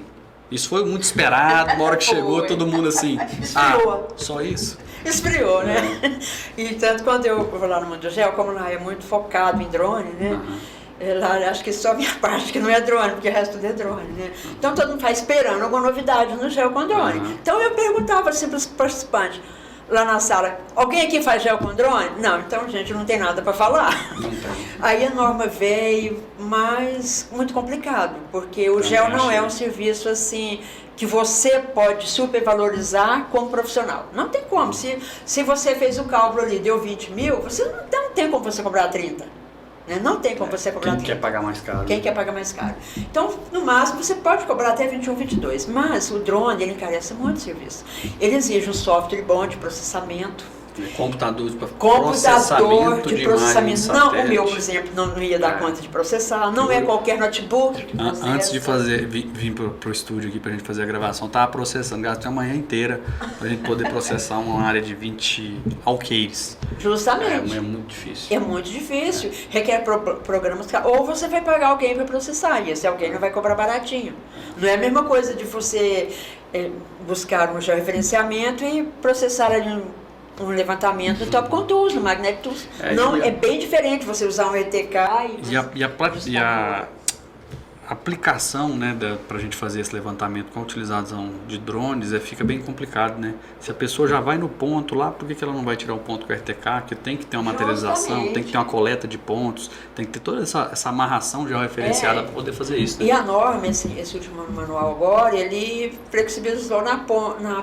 Isso foi muito esperado, na hora que chegou, todo mundo assim, só isso? Esfriou, né? E tanto quando eu vou lá no Mundo Geo, como lá é muito focado em drone, né? Lá, acho que só a minha parte que não é drone, porque o resto tudo é drone, né? Então todo mundo está esperando alguma novidade no Geo com drone. Então eu perguntava assim para os participantes lá na sala, alguém aqui faz gel com drone? Não, então gente, não tem nada para falar. Aí a norma veio, mas muito complicado, porque o gel não é um serviço assim que você pode supervalorizar como profissional. Não tem como. Se você fez o cálculo ali, deu 20 mil, você não tem como você cobrar 30. Né? Não tem como você cobrar 30. Quem quer pagar mais caro? Quem quer pagar mais caro. Então, no máximo, você pode cobrar até 21, 22. Mas o drone, ele encarece muito o serviço. Ele exige um software bom de processamento. Computadores para Computador de processamento. Não, o meu, por satélite. exemplo, não ia dar conta de processar. Não é qualquer notebook que processa. Antes de vir pro estúdio aqui pra gente fazer a gravação, tava processando, gastei uma manhã inteira pra gente poder processar uma área de 20 alqueires. Justamente. É muito difícil. É muito difícil. Requer programas. Ou você vai pagar alguém para processar, e esse alguém não vai cobrar baratinho. Não é a mesma coisa de você buscar um georreferenciamento e processar ali um levantamento no Top Contours, no Magnetic Tools. É bem diferente você usar um ETK e a aplicação, né, para a gente fazer esse levantamento com a utilização de drones fica bem complicado, né? Se a pessoa já vai no ponto lá, por que ela não vai tirar um ponto com o RTK? Que tem que ter uma materialização, Justamente. tem que ter uma coleta de pontos, tem que ter toda essa amarração georreferenciada para poder fazer isso. Né? E a norma, esse último manual agora, ele flexibilizou na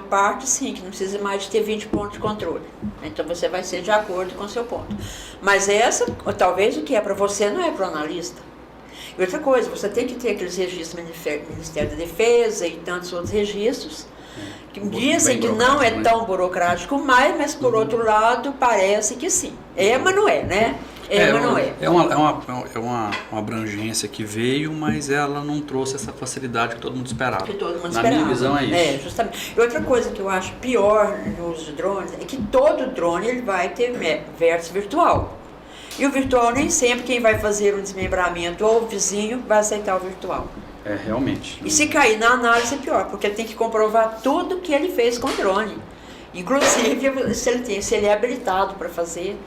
parte, sim, que não precisa mais de ter 20 pontos de controle. Então você vai ser de acordo com o seu ponto. Mas talvez o que é para você não é para o analista. E outra coisa, você tem que ter aqueles registros do Ministério da Defesa e tantos outros registros que dizem que não é tão burocrático mais, mas por outro lado parece que sim. Mas não é, né? Mas não é. É uma abrangência que veio, mas ela não trouxe essa facilidade que todo mundo esperava. Na minha visão é isso. Justamente. E outra coisa que eu acho pior no uso de drones é que todo drone ele vai ter vértice virtual. E o virtual nem sempre quem vai fazer um desmembramento ou o vizinho vai aceitar o virtual. Realmente. E se cair na análise é pior, porque ele tem que comprovar tudo que ele fez com o drone. Inclusive se ele é habilitado para fazer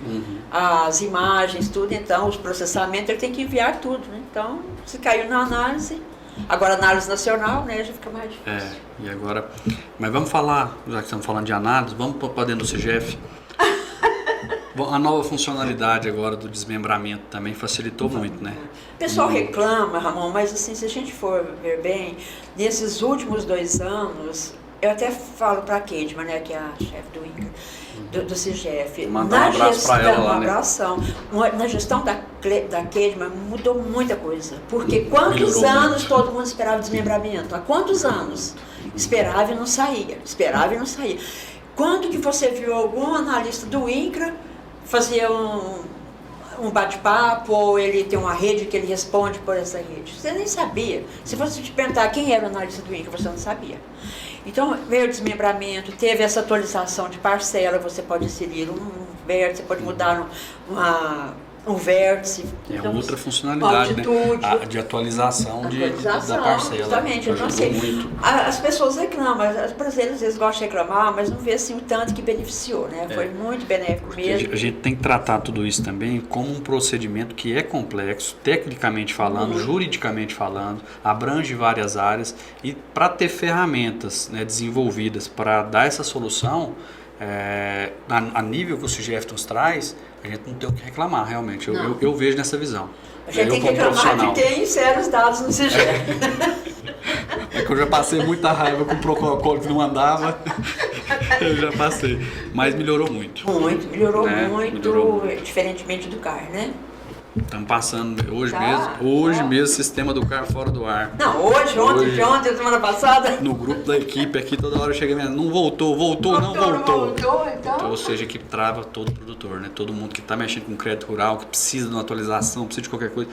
as imagens, tudo, então os processamentos ele tem que enviar tudo. Né? Então, se caiu na análise, agora análise nacional, né, já fica mais difícil. E agora, mas vamos falar, já que estamos falando de análise, vamos para dentro do CGF. A nova funcionalidade agora do desmembramento também facilitou muito, né? O pessoal reclama, Ramon, mas assim, se a gente for ver bem, nesses últimos 2 anos, eu até falo para a Kedma, né, que é a chefe do INCRA, do CGF. Mandar um abraço para ela lá, né? Na gestão da Kedma mudou muita coisa. Porque quantos anos todo mundo esperava desmembramento? Há quantos anos? Esperava e não saía. Quando que você viu algum analista do INCRA fazer um bate-papo, ou ele tem uma rede que ele responde por essa rede? Você nem sabia. Se você te perguntar quem era o analista do INCRA, você não sabia. Então, veio o desmembramento, teve essa atualização de parcela, você pode inserir um vértice, você pode mudar um vértice. Então, outra funcionalidade, né? De atualização da parcela. Justamente. Então, assim, as pessoas reclamam, os brasileiros às vezes gostam de reclamar, mas não vê assim, o tanto que beneficiou, né? Foi muito benéfico mesmo. A gente tem que tratar tudo isso também como um procedimento que é complexo, tecnicamente falando, juridicamente falando, abrange várias áreas, e para ter ferramentas, né, desenvolvidas para dar essa solução, a nível que o CGF nos traz, a gente não tem o que reclamar, realmente. Eu vejo nessa visão. A gente tem que reclamar que tem sérios dados no CGF. É que eu já passei muita raiva com o protocolo que não andava. Eu já passei. Mas melhorou muito. Melhorou muito, diferentemente do CAR, né? Estamos passando hoje mesmo, sistema do CAR fora do ar. Não, ontem, semana passada. No grupo da equipe aqui, toda hora chega e não voltou, não voltou. Então, ou seja, que trava todo produtor, né? Todo mundo que está mexendo com crédito rural, que precisa de uma atualização, precisa de qualquer coisa,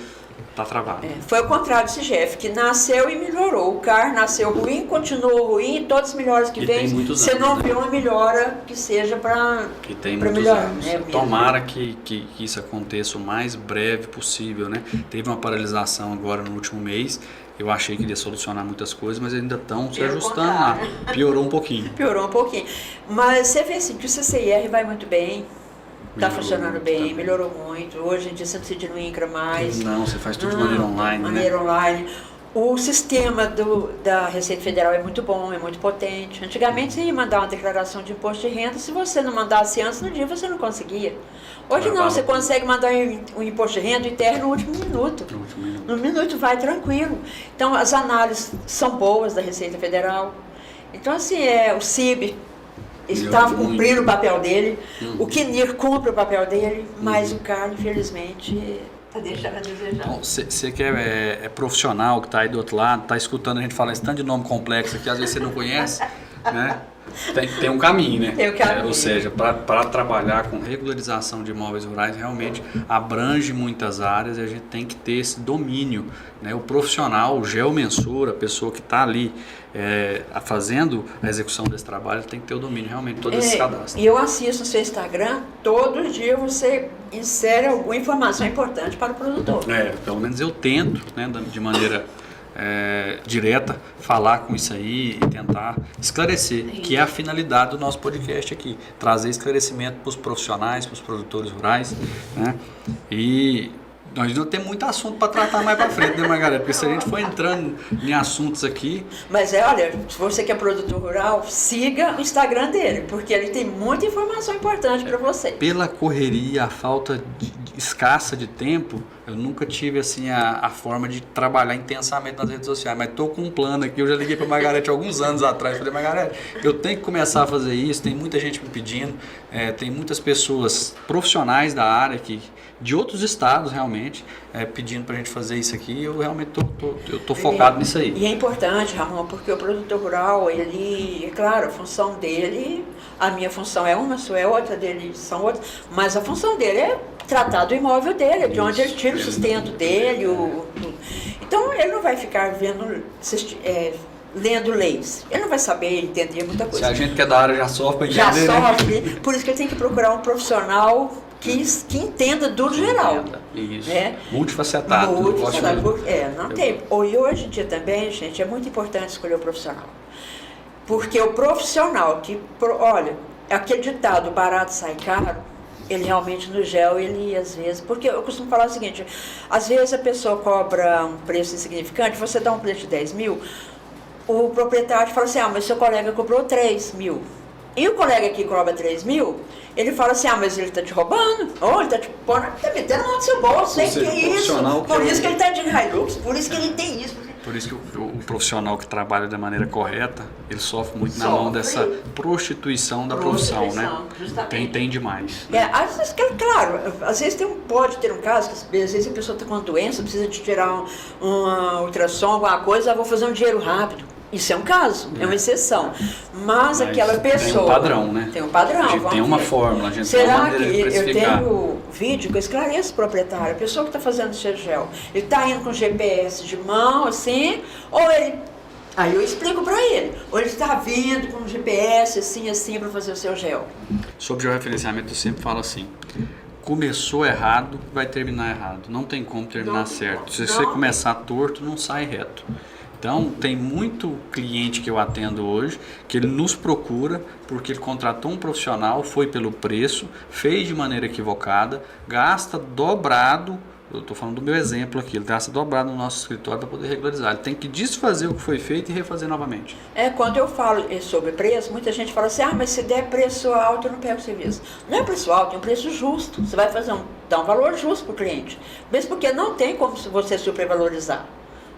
está travado. Foi o contrário do CGF, que nasceu e melhorou. O CAR nasceu ruim, continuou ruim, e todas as melhoras que vem, você não vê uma melhora que seja para melhorar. Anos. Tomara que isso aconteça o mais breve possível, né? Teve uma paralisação agora no último mês. Eu achei que ia solucionar muitas coisas, mas ainda estão se ajustando lá. Piorou um pouquinho. Mas você vê assim, que o CCIR vai muito bem. Está funcionando bem, melhorou muito. Hoje em dia você não precisa ir no INCRA mais. Não, você faz tudo de maneira online. Online. O sistema da Receita Federal é muito bom, é muito potente. Antigamente você ia mandar uma declaração de imposto de renda, se você não mandasse antes no dia, você não conseguia. Hoje não, você consegue mandar um imposto de renda interno no último minuto. No minuto vai tranquilo. Então as análises são boas da Receita Federal. Então assim, o CIB está cumprindo o papel dele, o CNIR cumpre o papel dele, mas o CAR, infelizmente, está deixando a desejar. Bom, você que é profissional, que está aí do outro lado, está escutando a gente falar esse tanto de nome complexo aqui, às vezes você não conhece, né? Tem um caminho, né? Tem um caminho. Ou seja, para trabalhar com regularização de imóveis rurais, realmente abrange muitas áreas e a gente tem que ter esse domínio, né? O profissional, o geomensor, a pessoa que está ali fazendo a execução desse trabalho, tem que ter o domínio realmente de todos esses cadastros. E eu assisto no seu Instagram, todo dia você insere alguma informação importante para o produtor. Pelo menos eu tento, né, de maneira direta, falar com isso aí e tentar esclarecer, que é a finalidade do nosso podcast aqui, trazer esclarecimento para os profissionais, para os produtores rurais, né? E nós não temos muito assunto para tratar mais para frente, né, Margarete? Porque se a gente for entrando em assuntos aqui... Mas olha, se você que é produtor rural, siga o Instagram dele, porque ele tem muita informação importante para você. Pela correria, a falta escassa de tempo, eu nunca tive assim a forma de trabalhar intensamente nas redes sociais, mas estou com um plano aqui. Eu já liguei para a Margarete alguns anos atrás, falei: Margarete, eu tenho que começar a fazer isso, tem muita gente me pedindo, tem muitas pessoas profissionais da área de outros estados realmente pedindo para a gente fazer isso aqui. Eu realmente tô focado nisso aí. E é importante, Ramon, porque o produtor rural, ele, é claro, a função dele, a minha função é uma, a sua é outra, dele são outras, mas a função dele é tratar do imóvel dele, de onde ele tira o sustento dele. Então ele não vai ficar lendo leis. Ele não vai saber entender muita coisa. Se a gente que é da área já sofre para entender, já sofre, né? Por isso que ele tem que procurar um profissional que entenda do geral. Isso. Né? Multifacetado. Não tem. E hoje em dia também, gente, é muito importante escolher o profissional. Porque o profissional olha, aquele ditado, barato sai caro, ele realmente no gel, ele às vezes... Porque eu costumo falar o seguinte, às vezes a pessoa cobra um preço insignificante, você dá um preço de 10 mil, o proprietário fala assim: mas seu colega cobrou 3 mil. E o colega que cobra 3 mil, ele fala assim: mas ele está te roubando, ou ele está te metendo a mão no seu bolso, que é isso. Por isso que ele está de Hilux, por isso que ele tem isso. Por isso que o profissional que trabalha da maneira correta, ele sofre muito na mão dessa prostituição da profissão, né? Tem demais. Às vezes, claro, às vezes pode ter um caso, que às vezes a pessoa está com uma doença, precisa de tirar uma ultrassom, alguma coisa, vou fazer um dinheiro rápido. Isso é um caso, é uma exceção. Mas aquela pessoa... Tem um padrão, né? Tem um padrão. A gente tem uma fórmula, a gente tem uma maneira de precificar. Eu tenho vídeo que eu esclareço o proprietário, a pessoa que está fazendo o seu gel, ele está indo com GPS de mão, assim, ou ele... Aí eu explico para ele. Ou ele está vindo com GPS, assim, para fazer o seu gel. Sobre o georreferenciamento, eu sempre falo assim: começou errado, vai terminar errado. Não tem como terminar certo. Se você começar torto, não sai reto. Então, tem muito cliente que eu atendo hoje, que ele nos procura porque ele contratou um profissional, foi pelo preço, fez de maneira equivocada, gasta dobrado. Eu estou falando do meu exemplo aqui, ele gasta dobrado no nosso escritório para poder regularizar. Ele tem que desfazer o que foi feito e refazer novamente. Quando eu falo sobre preço, muita gente fala assim: mas se der preço alto, eu não pego o serviço. Não é preço alto, é um preço justo. Você vai dar um valor justo para o cliente. Mesmo porque não tem como você supervalorizar.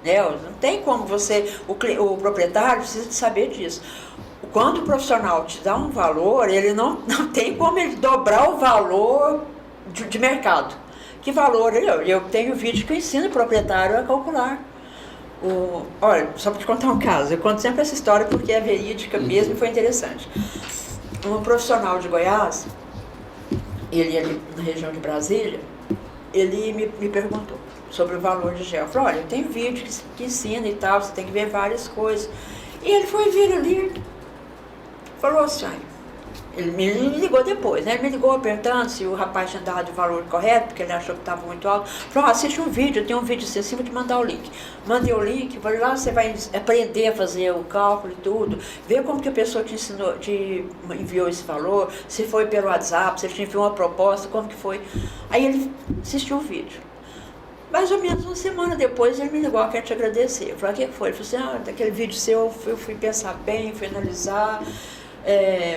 Não tem como o proprietário precisa de saber disso. Quando o profissional te dá um valor, ele não tem como ele dobrar o valor de mercado. Que valor? Eu tenho vídeo que eu ensino o proprietário a calcular. Olha, só para te contar um caso, eu conto sempre essa história porque é verídica mesmo e foi interessante. Um profissional de Goiás, ele ali na região de Brasília, ele me perguntou sobre o valor de gel. Eu falei: olha, eu tenho vídeo que ensina e tal, você tem que ver várias coisas. E ele foi ver ali, falou assim: ele me ligou depois, né? Ele me ligou perguntando se o rapaz tinha dado o valor correto, porque ele achou que estava muito alto. Falou: assiste um vídeo, eu tenho um vídeo assim, vou te mandar o link. Mandei o link, falei: lá você vai aprender a fazer o cálculo e tudo, ver como que a pessoa te enviou esse valor, se foi pelo WhatsApp, se ele te enviou uma proposta, como que foi. Aí ele assistiu o vídeo. Mais ou menos uma semana depois ele me ligou, quero te agradecer. Eu falei, o que foi? Ele falou assim, daquele vídeo seu eu fui pensar bem, fui analisar.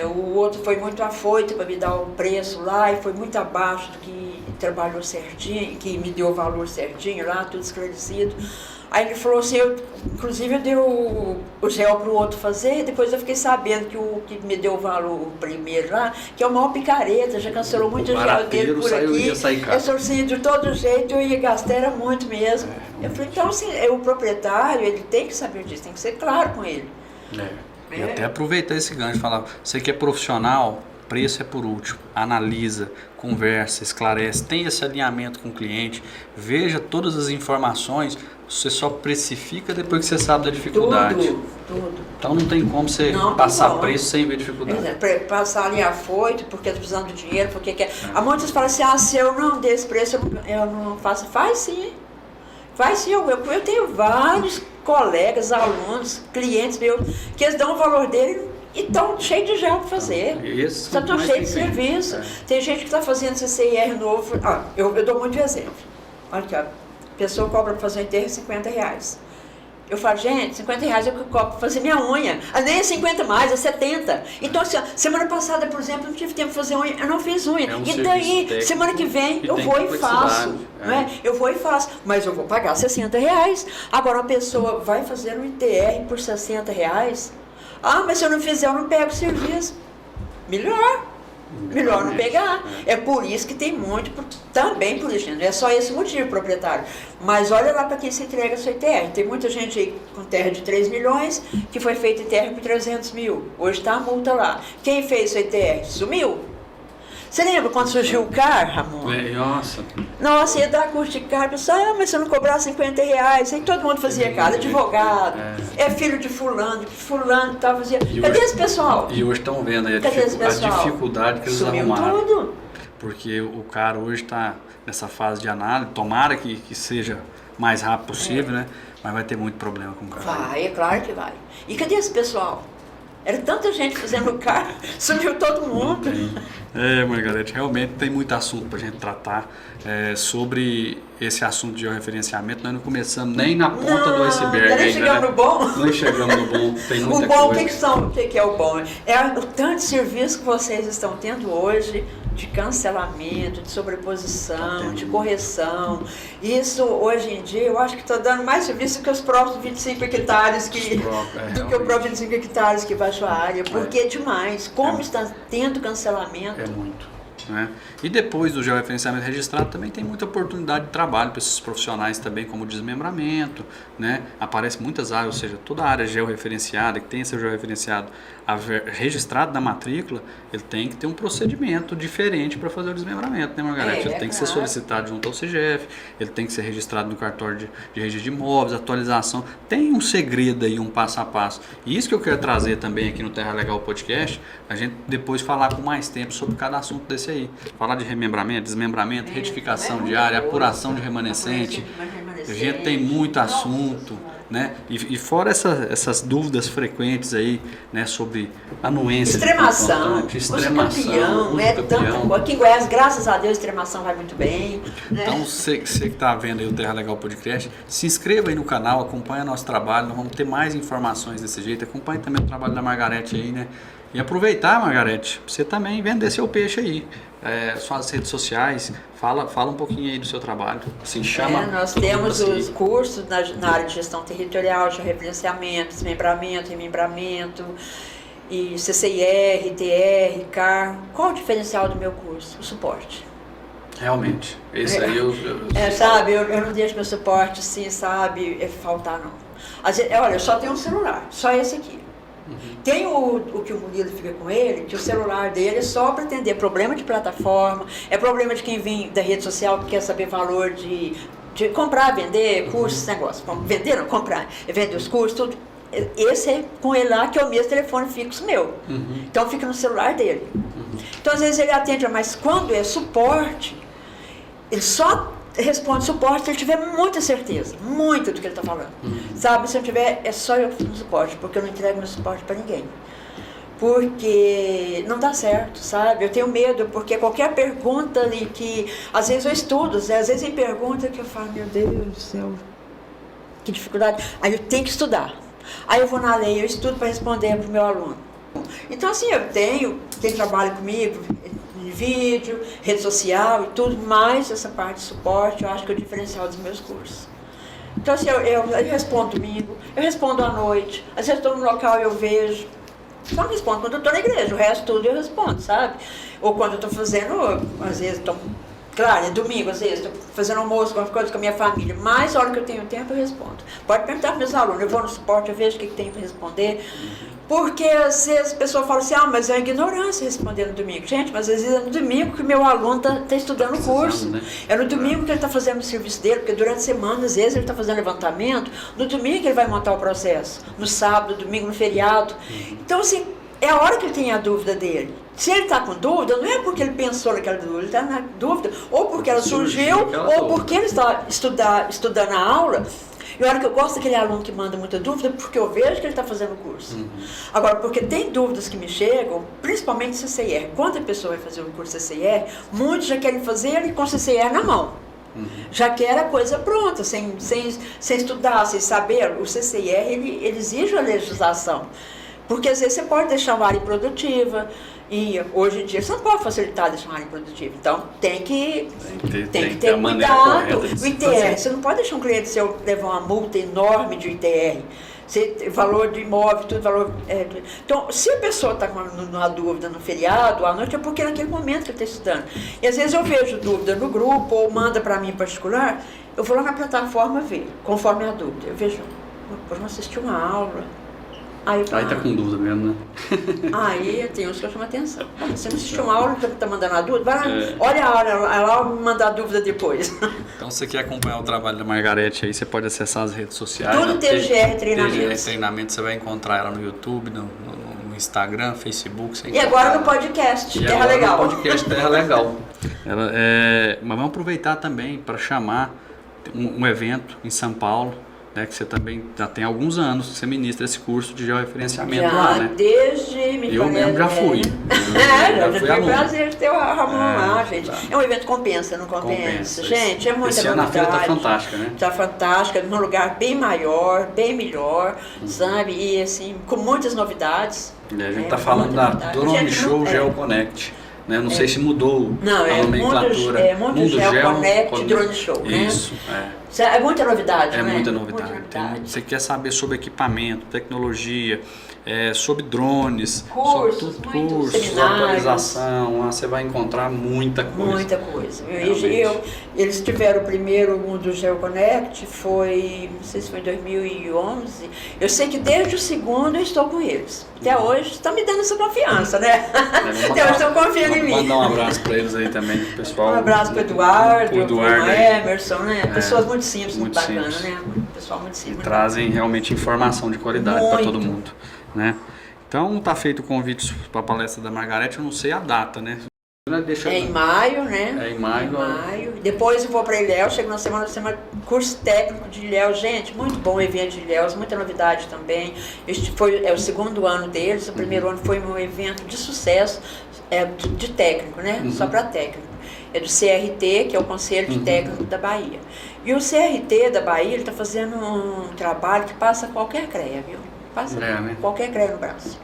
O outro foi muito afoito para me dar o preço lá e foi muito abaixo do que trabalhou certinho, que me deu o valor certinho lá, tudo esclarecido. Aí ele falou assim, inclusive eu dei o gel para o outro fazer, depois eu fiquei sabendo que o que me deu o valor primeiro lá, que é o maior picareta, já cancelou muito gel dele por aqui. Eu falei assim, de todo jeito eu ia gastar, era muito mesmo. Eu falei, então assim, o proprietário, ele tem que saber disso, tem que ser claro com ele. E até aproveitar esse gancho e falar, você que é profissional, preço é por último, analisa, conversa, esclarece, tem esse alinhamento com o cliente, veja todas as informações, você só precifica depois que você sabe da dificuldade. Tudo. Então não tem como você passar preço sem ver dificuldade. Passar ali afoito, porque estou precisando de dinheiro, porque quer. Há muitos falam assim, se eu não der esse preço, eu não faço. Faz sim. Eu tenho vários colegas, alunos, clientes meus, que eles dão o valor dele e estão cheios de gel para fazer. Estão cheios de serviço. Tem gente que está fazendo CCIR novo. Eu dou muito exemplo. Olha aqui, a pessoa cobra para fazer um enterro R$50. Eu falo, gente, R$50 é o que eu cobro para fazer minha unha. Nem é 50 mais, é 70. Então, assim, semana passada, por exemplo, eu não tive tempo de fazer unha, eu não fiz unha. E daí, semana que vem, eu vou e faço. Eu vou e faço, mas eu vou pagar R$60. Agora, uma pessoa vai fazer um ITR por R$60. Mas se eu não fizer, eu não pego o serviço. Melhor não pegar. É por isso que tem muito, também por isso, não é só esse motivo, proprietário. Mas olha lá para quem se entrega a sua ITR. Tem muita gente aí com terra de 3 milhões que foi feita ITR por 300 mil. Hoje está a multa lá. Quem fez sua ITR? Sumiu. Você lembra quando surgiu o CAR, Ramon? Nossa, ia dar curso de CAR, pessoal, mas se eu não cobrar R$50, aí todo mundo fazia CAR, advogado, filho de fulano tal, fazia. Cadê esse pessoal? E hoje estão vendo aí a dificuldade que eles arrumaram. Tudo. Porque o cara hoje está nessa fase de análise, tomara que seja mais rápido possível, né? Mas vai ter muito problema com o cara. Vai, é claro que vai. E cadê esse pessoal? Era tanta gente fazendo o CAR, sumiu todo mundo. Margarete, realmente tem muito assunto para a gente tratar sobre esse assunto de georreferenciamento. Nós não começamos nem na ponta do iceberg. Nem chegamos no bom. Nem chegamos no bom. Tem muita o bom, coisa. O que é o bom? É o tanto de serviço que vocês estão tendo hoje, de cancelamento, de sobreposição, de correção. Isso, hoje em dia, eu acho que está dando mais serviço que os próprios 25 hectares do que o próprio 25 hectares que vai a sua área, porque é demais. Como está tendo cancelamento? É muito. Né? E depois do georreferenciamento registrado também tem muita oportunidade de trabalho para esses profissionais também, como desmembramento, né? Aparece muitas áreas, ou seja, toda a área georreferenciada, que tem esse georreferenciado registrado na matrícula, ele tem que ter um procedimento diferente para fazer o desmembramento, né, Margarete? Ele tem que ser solicitado junto ao CGF, ele tem que ser registrado no cartório de registro de imóveis, atualização, tem um segredo aí, um passo a passo. E isso que eu quero trazer também aqui no Terra Legal Podcast, a gente depois falar com mais tempo sobre cada assunto desse aí. Falar de remembramento, desmembramento, retificação de área, apuração de remanescente. A gente tem muito assunto, né? E fora essas dúvidas frequentes aí, né, sobre anuência. Extremação, campeão, tanto. Aqui em Goiás, graças a Deus, extremação vai muito bem. Né? Então, você que está vendo aí o Terra Legal Podcast, se inscreva aí no canal, acompanhe o nosso trabalho, nós vamos ter mais informações desse jeito, acompanhe também o trabalho da Margarete aí, né? E aproveitar, Margarete, pra você também vender seu peixe aí. Suas redes sociais, fala um pouquinho aí do seu trabalho. Assim, chama. Nós temos os cursos na área de gestão territorial, de referenciamento, desmembramento, remembramento, e CCIR, ITR, CAR. Qual o diferencial do meu curso? O suporte. Realmente. Esse aí sabe, eu não deixo meu suporte assim, sabe, faltar não. Olha, eu só tenho um celular, só esse aqui. Tem o que o Murilo fica com ele, que o celular dele é só para atender problema de plataforma, é problema de quem vem da rede social que quer saber valor de comprar, vender, cursos, esse negócio. Vender, não, comprar, vender os cursos, tudo. Esse é com ele lá, que é o mesmo telefone fixo meu. Então fica no celular dele. Então às vezes ele atende, mas quando é suporte, ele só responde suporte se ele tiver muita certeza, muito do que ele está falando. Sabe, se eu tiver, é só eu no suporte, porque eu não entrego meu suporte para ninguém. porque não dá certo, sabe? Eu tenho medo, porque qualquer pergunta ali que... Às vezes eu estudo, às vezes tem pergunta que eu falo, meu Deus do céu, que dificuldade. Aí eu tenho que estudar. Aí eu vou na lei, eu estudo para responder para o meu aluno. Então, assim, eu tenho quem trabalha comigo, em vídeo, rede social e tudo, mais essa parte de suporte, eu acho que é o diferencial dos meus cursos. Então, assim, eu respondo domingo, eu respondo à noite, às vezes estou no local e eu vejo. Só não respondo quando eu estou na igreja, o resto tudo eu respondo, sabe? Ou quando eu estou fazendo, às vezes estou... Claro, é domingo, às vezes, estou fazendo almoço, alguma coisa com a minha família, mas a hora que eu tenho tempo eu respondo. Pode perguntar para meus alunos, eu vou no suporte, eu vejo o que tem para responder. Porque às vezes a pessoa fala assim, mas é ignorância responder no domingo. Gente, mas às vezes é no domingo que o meu aluno está estudando o curso. Né? É no domingo que ele está fazendo o serviço dele, porque durante a semana, às vezes, ele está fazendo levantamento, no domingo que ele vai montar o processo, no sábado, domingo, no feriado. Então, assim, é a hora que ele tem a dúvida dele. Se ele está com dúvida, não é porque ele pensou naquela dúvida, ele está na dúvida, ou porque ela surgiu, ou porque ele está estudando a aula. E a hora que eu gosto daquele aluno que manda muita dúvida, porque eu vejo que ele está fazendo o curso. Agora, porque tem dúvidas que me chegam, principalmente CCIR. Quando a pessoa vai fazer o curso CCIR, muitos já querem fazer ele com CCIR na mão. Já quer a coisa pronta, sem estudar, sem saber. O CCIR, ele exige a legislação. Porque às vezes você pode deixar uma área improdutiva, e hoje em dia você não pode facilitar deixar uma área improdutiva. Então tem que ter cuidado. O ITR, você não pode deixar um cliente seu levar uma multa enorme de ITR. Valor de imóvel, tudo, valor... Então, se a pessoa está com uma dúvida no feriado, à noite, é porque é naquele momento que ele está estudando. E às vezes eu vejo dúvida no grupo, ou manda para mim em particular, eu vou lá na plataforma ver, conforme a dúvida. Eu vejo, vamos assistir uma aula. Aí tá com dúvida mesmo, né? Aí tem uns que eu chamo atenção. Você não assistiu uma aula que está mandando a dúvida? Vai lá, olha a aula, ela me manda a dúvida depois. Então, se você quer acompanhar o trabalho da Margarete aí, você pode acessar as redes sociais. Tudo TGR Treinamento. TGR Treinamento, você vai encontrar ela no YouTube, no Instagram, Facebook. E agora no podcast, Terra Legal. No podcast Terra Legal. Mas vamos aproveitar também para chamar um evento em São Paulo, né, que você também já tem alguns anos que você ministra esse curso de georreferenciamento lá, né? Desde... Eu mesmo já fui. Já tive o prazer de ter o Ramon lá, gente. É um evento compensa, não compensa? Gente, é muita esse ano a feira tá fantástica, né? Tá fantástica, num lugar bem maior, bem melhor, sabe? E assim, com muitas novidades. E a gente tá falando da Drone Show GeoConnect. Né? Não sei se mudou a nomenclatura. Mundo GeoConnect Drone Show, né? Isso, É muita novidade, né? Muita novidade. Você quer saber sobre equipamento, tecnologia, sobre drones, cursos, atualização, lá você vai encontrar muita coisa. Muita coisa. Eles tiveram o primeiro Mundo GeoConnect, não sei se foi em 2011. Eu sei que desde o segundo eu estou com eles. Até hoje estão me dando essa confiança, né? Até hoje estão confiando em mim. Mandar um abraço para eles aí também, pessoal. Um abraço para o Eduardo, para o Emerson, né? Pessoas muito simples, muito bacanas, né? Pessoal muito simples. E trazem realmente informação de qualidade para todo mundo, né? Então tá feito o convite para a palestra da Margarete, eu não sei a data, né? Em maio, né? É em maio. Depois eu vou para Ilhéus, chego na semana curso técnico de Ilhéus. Gente, muito bom o evento de Ilhéus, muita novidade também. Este foi o segundo ano deles, o primeiro ano foi um evento de sucesso, de técnico, né? Só para técnico. É do CRT, que é o Conselho de Técnico da Bahia. E o CRT da Bahia, ele está fazendo um trabalho que passa qualquer CREA, viu? Passa qualquer CREA no Brasil.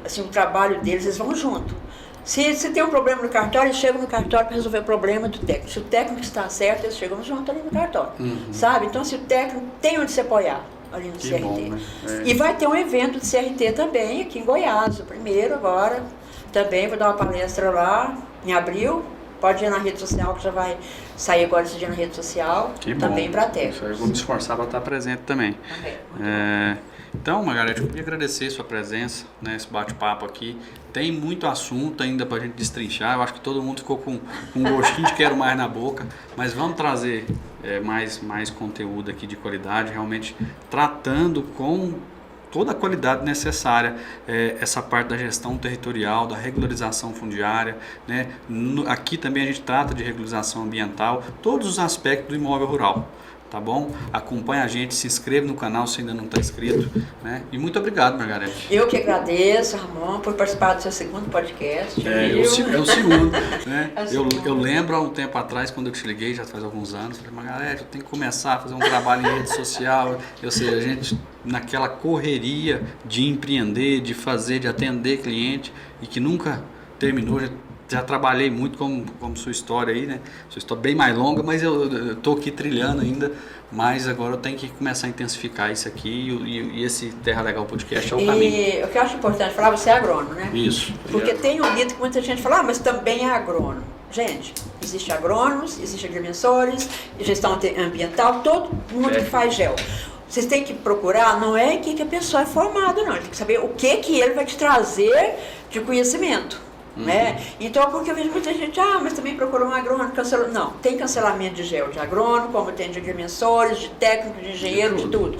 Assim, o trabalho deles, eles vão junto. Se tem um problema no cartório, eles chegam no cartório para resolver o problema do técnico. Se o técnico está certo, eles chegam junto ali no cartório. Sabe? Então, se o técnico tem onde se apoiar ali no CRT. Bom, né? E vai ter um evento de CRT também aqui em Goiás, o primeiro agora. Também vou dar uma palestra lá em abril. Pode ir na rede social, que já vai sair agora esse dia na rede social. Também para técnicos. Eu vou me esforçar para estar presente também. Então, Margarete, eu queria agradecer sua presença, né, esse bate-papo aqui. Tem muito assunto ainda para a gente destrinchar. Eu acho que todo mundo ficou com um gostinho de quero mais na boca. Mas vamos trazer mais conteúdo aqui de qualidade, realmente tratando com toda a qualidade necessária, essa parte da gestão territorial, da regularização fundiária, né? Aqui também a gente trata de regularização ambiental, todos os aspectos do imóvel rural. tá bom? Acompanha a gente, se inscreve no canal se ainda não está inscrito, né? E muito obrigado, Margarete. Eu que agradeço, Ramon, por participar do seu segundo podcast. É o segundo, né? É o segundo. Eu lembro há um tempo atrás, quando eu te liguei, já faz alguns anos, falei, Margarete, eu tenho que começar a fazer um trabalho em rede social. Ou seja, a gente naquela correria de empreender, de fazer, de atender cliente e que nunca terminou. Já trabalhei muito como sua história aí, né? Sua história bem mais longa, mas eu tô aqui trilhando ainda. Mas agora eu tenho que começar a intensificar isso aqui e esse Terra Legal Podcast é o caminho. E o que eu acho importante falar, você é agrônomo, né? Isso. Porque tem um mito que muita gente fala, mas também é agrônomo. Gente, existe agrônomos, existe agrimensores, gestão ambiental, todo mundo que faz gel. Vocês têm que procurar, não é que a pessoa é formada, não. Tem que saber o que ele vai te trazer de conhecimento. Né? Então, porque eu vejo muita gente, mas também procurou um agrônomo, cancelou. Não, tem cancelamento de gel de agrônomo, como tem de agrimensores, de técnico, de engenheiro, de tudo.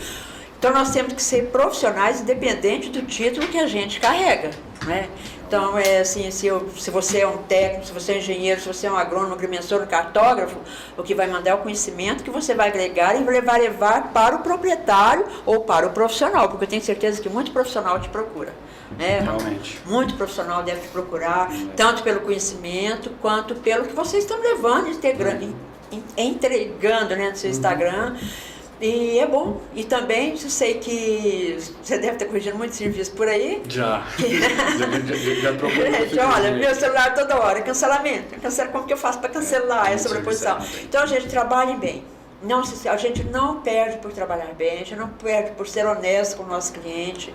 Então, nós temos que ser profissionais, independente do título que a gente carrega, né? Então, é assim, se você é um técnico, se você é um engenheiro, se você é um agrônomo, agrimensor, um cartógrafo, o que vai mandar é o conhecimento que você vai agregar e levar para o proprietário ou para o profissional, porque eu tenho certeza que muito profissional te procura. Né? Realmente. Muito profissional deve te procurar, tanto pelo conhecimento quanto pelo que vocês estão levando, entregando, né, no seu Instagram. E é bom. E também eu sei que você deve estar corrigindo muito serviço por aí. Já Gente, olha, meu celular toda hora, cancelamento. Como que eu faço para cancelar essa sobreposição? Então, gente, trabalhe bem. A gente não perde por trabalhar bem, a gente não perde por ser honesto com o nosso cliente.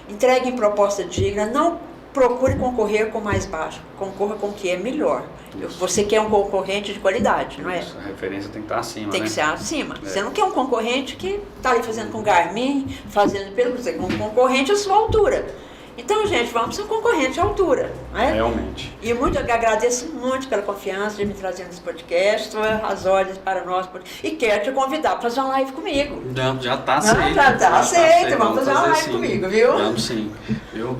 Entregue proposta digna, não procure concorrer com o mais baixo, concorra com o que é melhor. Você quer um concorrente de qualidade, não é? A referência tem que estar acima, Tem né? que ser acima. Você não quer um concorrente que está ali fazendo com Garmin, fazendo pelo que você quer, um concorrente à sua altura. Então, gente, vamos ser um concorrente à altura, não é? Realmente. E eu agradeço muito pela confiança de me trazer nesse podcast, as ordens para nós. E quero te convidar para fazer uma live comigo. Não, já está aceito. Já está aceito, vamos fazer uma live sim. comigo, viu? Vamos sim.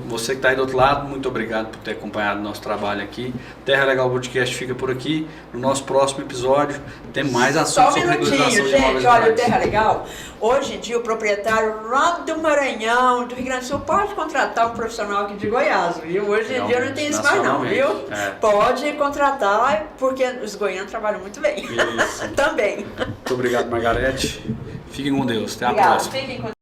Você que está aí do outro lado, muito obrigado por ter acompanhado o nosso trabalho aqui. Terra Legal Podcast fica por aqui. No nosso próximo episódio tem mais assuntos sobre regularização de imóveis. Gente, olha, o Terra Legal, hoje em dia o proprietário lá do Maranhão, do Rio Grande do Sul, pode contratar um profissional aqui de Goiás, viu? Hoje em dia não tem isso mais não, viu? Pode contratar, porque os goianos trabalham muito bem. Isso. Também. Muito obrigado, Margarete. Fiquem com Deus. Até a Obrigada. próxima. Fiquem com